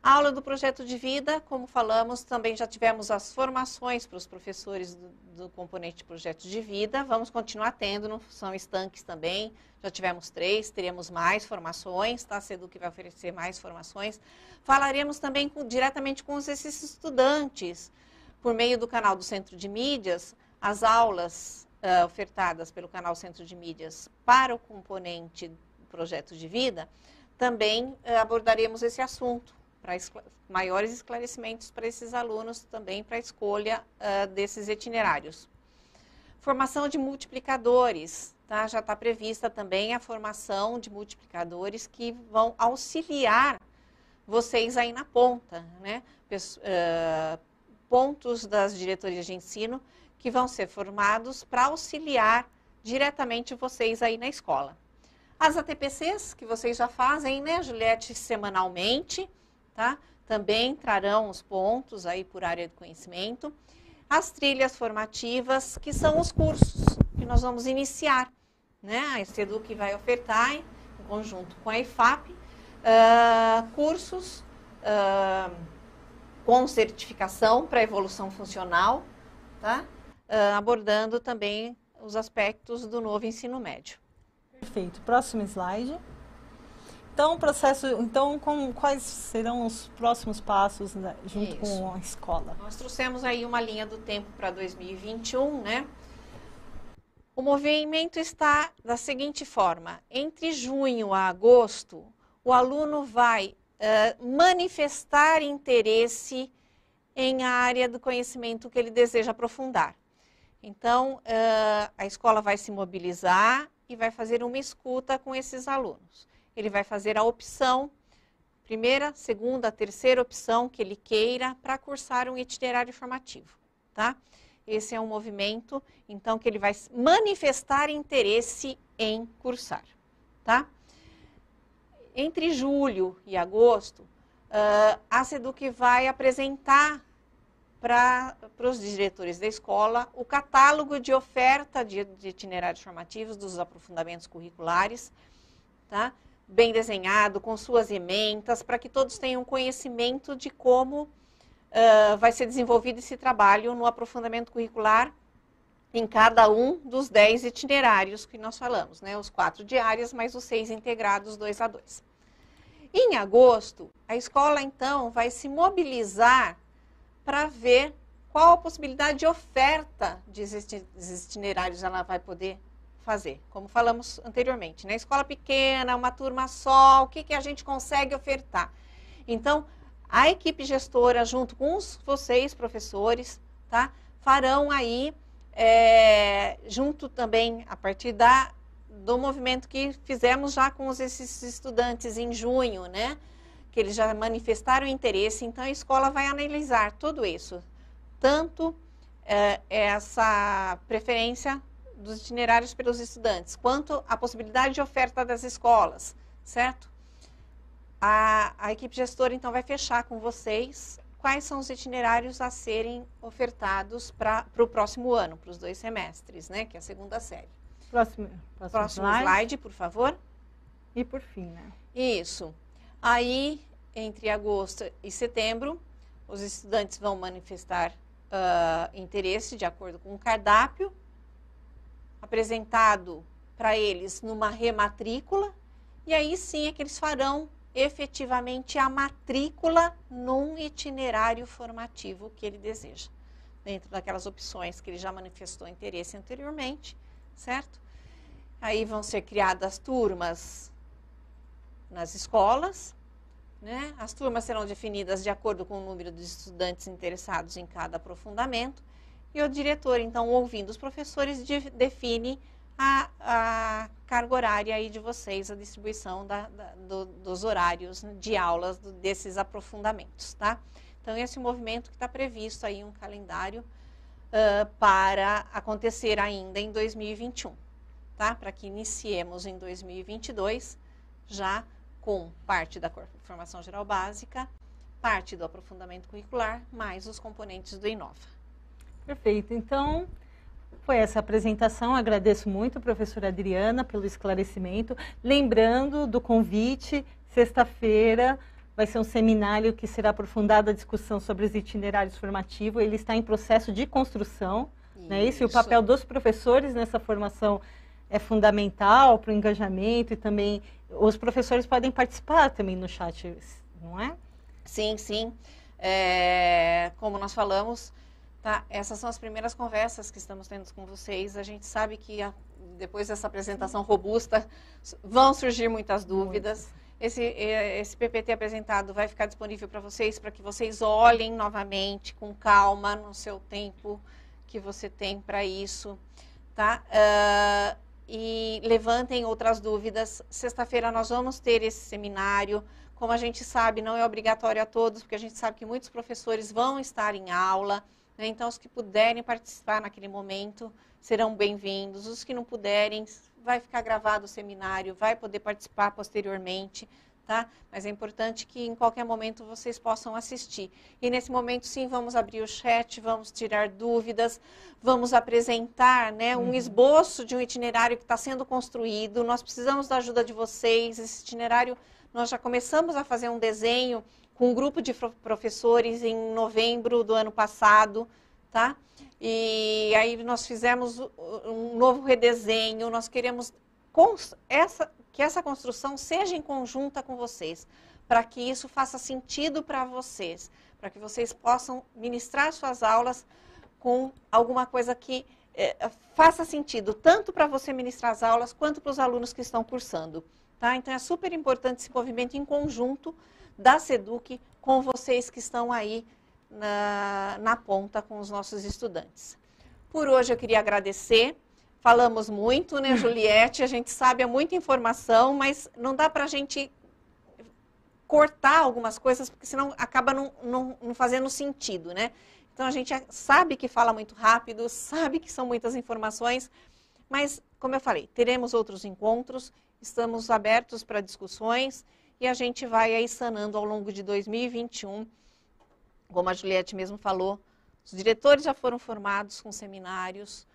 A aula do projeto de vida, como falamos, também já tivemos as formações para os professores do componente de projeto de vida. Vamos continuar tendo, não são estanques também. Já tivemos 3, teremos mais formações, tá? A SEDUC vai oferecer mais formações. Falaremos também diretamente com esses estudantes, por meio do canal do Centro de Mídias, as aulas ofertadas pelo canal Centro de Mídias para o componente do projeto de vida, também abordaremos esse assunto, para maiores esclarecimentos para esses alunos também para a escolha desses itinerários. Formação de multiplicadores, tá? Já está prevista também a formação de multiplicadores que vão auxiliar vocês aí na ponta, né? Pontos das diretorias de ensino que vão ser formados para auxiliar diretamente vocês aí na escola. As ATPCs que vocês já fazem, né, Juliette, semanalmente, tá? Também trarão os pontos aí por área de conhecimento. As trilhas formativas, que são os cursos que nós vamos iniciar, né? A SEDUC vai ofertar, em conjunto com a IFAP, cursos com certificação para evolução funcional, tá? Abordando também os aspectos do novo ensino médio. Perfeito. Próximo slide. Então, quais serão os próximos passos, né, junto com a escola? Nós trouxemos aí uma linha do tempo para 2021, né? O movimento está da seguinte forma: entre junho a agosto, o aluno vai manifestar interesse em a área do conhecimento que ele deseja aprofundar. Então, a escola vai se mobilizar e vai fazer uma escuta com esses alunos. Ele vai fazer a opção, primeira, segunda, terceira opção que ele queira para cursar um itinerário formativo, tá? Esse é um movimento, então, que ele vai manifestar interesse em cursar, tá? Entre julho e agosto, a SEDUC vai apresentar para os diretores da escola o catálogo de oferta de itinerários formativos dos aprofundamentos curriculares, tá? Bem desenhado, com suas ementas, para que todos tenham conhecimento de como vai ser desenvolvido esse trabalho no aprofundamento curricular em cada um dos 10 itinerários que nós falamos, né? Os 4 diárias, mais os 6 integrados 2 a 2. Em agosto, a escola, então, vai se mobilizar para ver qual a possibilidade de oferta de itinerários ela vai poder fazer. Como falamos anteriormente, né? Escola pequena, uma turma só, o que a gente consegue ofertar? Então, a equipe gestora, junto com vocês, professores, tá? Farão aí, junto também, a partir do movimento que fizemos já com esses estudantes em junho, né? Que eles já manifestaram interesse, então a escola vai analisar tudo isso. Tanto essa preferência dos itinerários pelos estudantes, quanto a possibilidade de oferta das escolas, certo? A equipe gestora, então, vai fechar com vocês quais são os itinerários a serem ofertados para o próximo ano, para os 2 semestres, né? Que é a segunda série. Próximo slide, por favor. E por fim, né? Isso. Aí, entre agosto e setembro, os estudantes vão manifestar interesse de acordo com o cardápio apresentado para eles numa rematrícula, e aí sim é que eles farão efetivamente a matrícula num itinerário formativo que ele deseja, dentro daquelas opções que ele já manifestou interesse anteriormente, certo? Aí vão ser criadas turmas nas escolas, né? As turmas serão definidas de acordo com o número de estudantes interessados em cada aprofundamento, e o diretor, então, ouvindo os professores, define a carga horária aí de vocês, a distribuição dos horários de aulas desses aprofundamentos, tá? Então, esse é o movimento que está previsto aí, um calendário para acontecer ainda em 2021, tá? Para que iniciemos em 2022, já com parte da formação geral básica, parte do aprofundamento curricular, mais os componentes do Inova. Perfeito. Então, foi essa apresentação. Agradeço muito a professora Adriana pelo esclarecimento. Lembrando do convite, sexta-feira vai ser um seminário que será aprofundada a discussão sobre os itinerários formativos. Ele está em processo de construção, né? Isso. E o papel dos professores nessa formação é fundamental para o engajamento, e também os professores podem participar também no chat, não é? Sim, sim. Como nós falamos, tá, essas são as primeiras conversas que estamos tendo com vocês. A gente sabe que depois dessa apresentação robusta vão surgir muitas dúvidas. Esse PPT apresentado vai ficar disponível para vocês, para que vocês olhem novamente com calma no seu tempo que você tem para isso, tá? E levantem outras dúvidas. Sexta-feira nós vamos ter esse seminário. Como a gente sabe, não é obrigatório a todos, porque a gente sabe que muitos professores vão estar em aula, né? Então, os que puderem participar naquele momento serão bem-vindos. Os que não puderem, vai ficar gravado o seminário, vai poder participar posteriormente, tá? Mas é importante que em qualquer momento vocês possam assistir. E nesse momento, sim, vamos abrir o chat, vamos tirar dúvidas, vamos apresentar, né, um esboço de um itinerário que está sendo construído. Nós precisamos da ajuda de vocês. Esse itinerário Nós já começamos a fazer um desenho com um grupo de professores em novembro do ano passado, tá? E aí nós fizemos um novo redesenho, nós queremos que essa construção seja em conjunta com vocês, para que isso faça sentido para vocês, para que vocês possam ministrar suas aulas com alguma coisa que faça sentido, tanto para você ministrar as aulas, quanto para os alunos que estão cursando. Tá? Então, é super importante esse movimento em conjunto da SEDUC com vocês que estão aí na ponta com os nossos estudantes. Por hoje, eu queria agradecer. Falamos muito, né, Juliette? A gente sabe, é muita informação, mas não dá para a gente cortar algumas coisas, porque senão acaba não fazendo sentido, né? Então, a gente sabe que fala muito rápido, sabe que são muitas informações, mas, como eu falei, teremos outros encontros, estamos abertos para discussões e a gente vai aí sanando ao longo de 2021. Como a Juliette mesmo falou, os diretores já foram formados com seminários,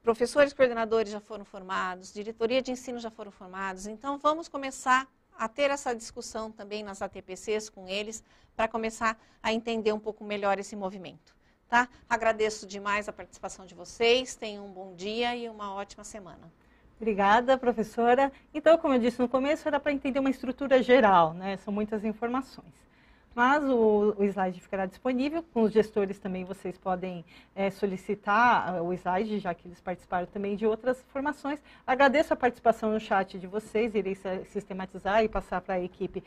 professores coordenadores já foram formados, diretoria de ensino já foram formados, então vamos começar a ter essa discussão também nas ATPCs com eles, para começar a entender um pouco melhor esse movimento. Tá? Agradeço demais a participação de vocês, tenham um bom dia e uma ótima semana. Obrigada, professora. Então, como eu disse no começo, era para entender uma estrutura geral, né? São muitas informações. Mas o slide ficará disponível, com os gestores também vocês podem solicitar o slide, já que eles participaram também de outras formações. Agradeço a participação no chat de vocês, irei sistematizar e passar para a equipe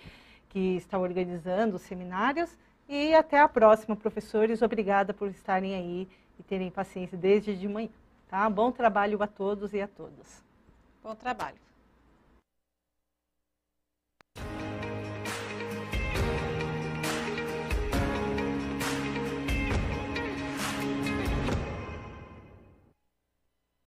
que está organizando os seminários. E até a próxima, professores. Obrigada por estarem aí e terem paciência desde de manhã. Tá? Bom trabalho a todos e a todas. Bom trabalho.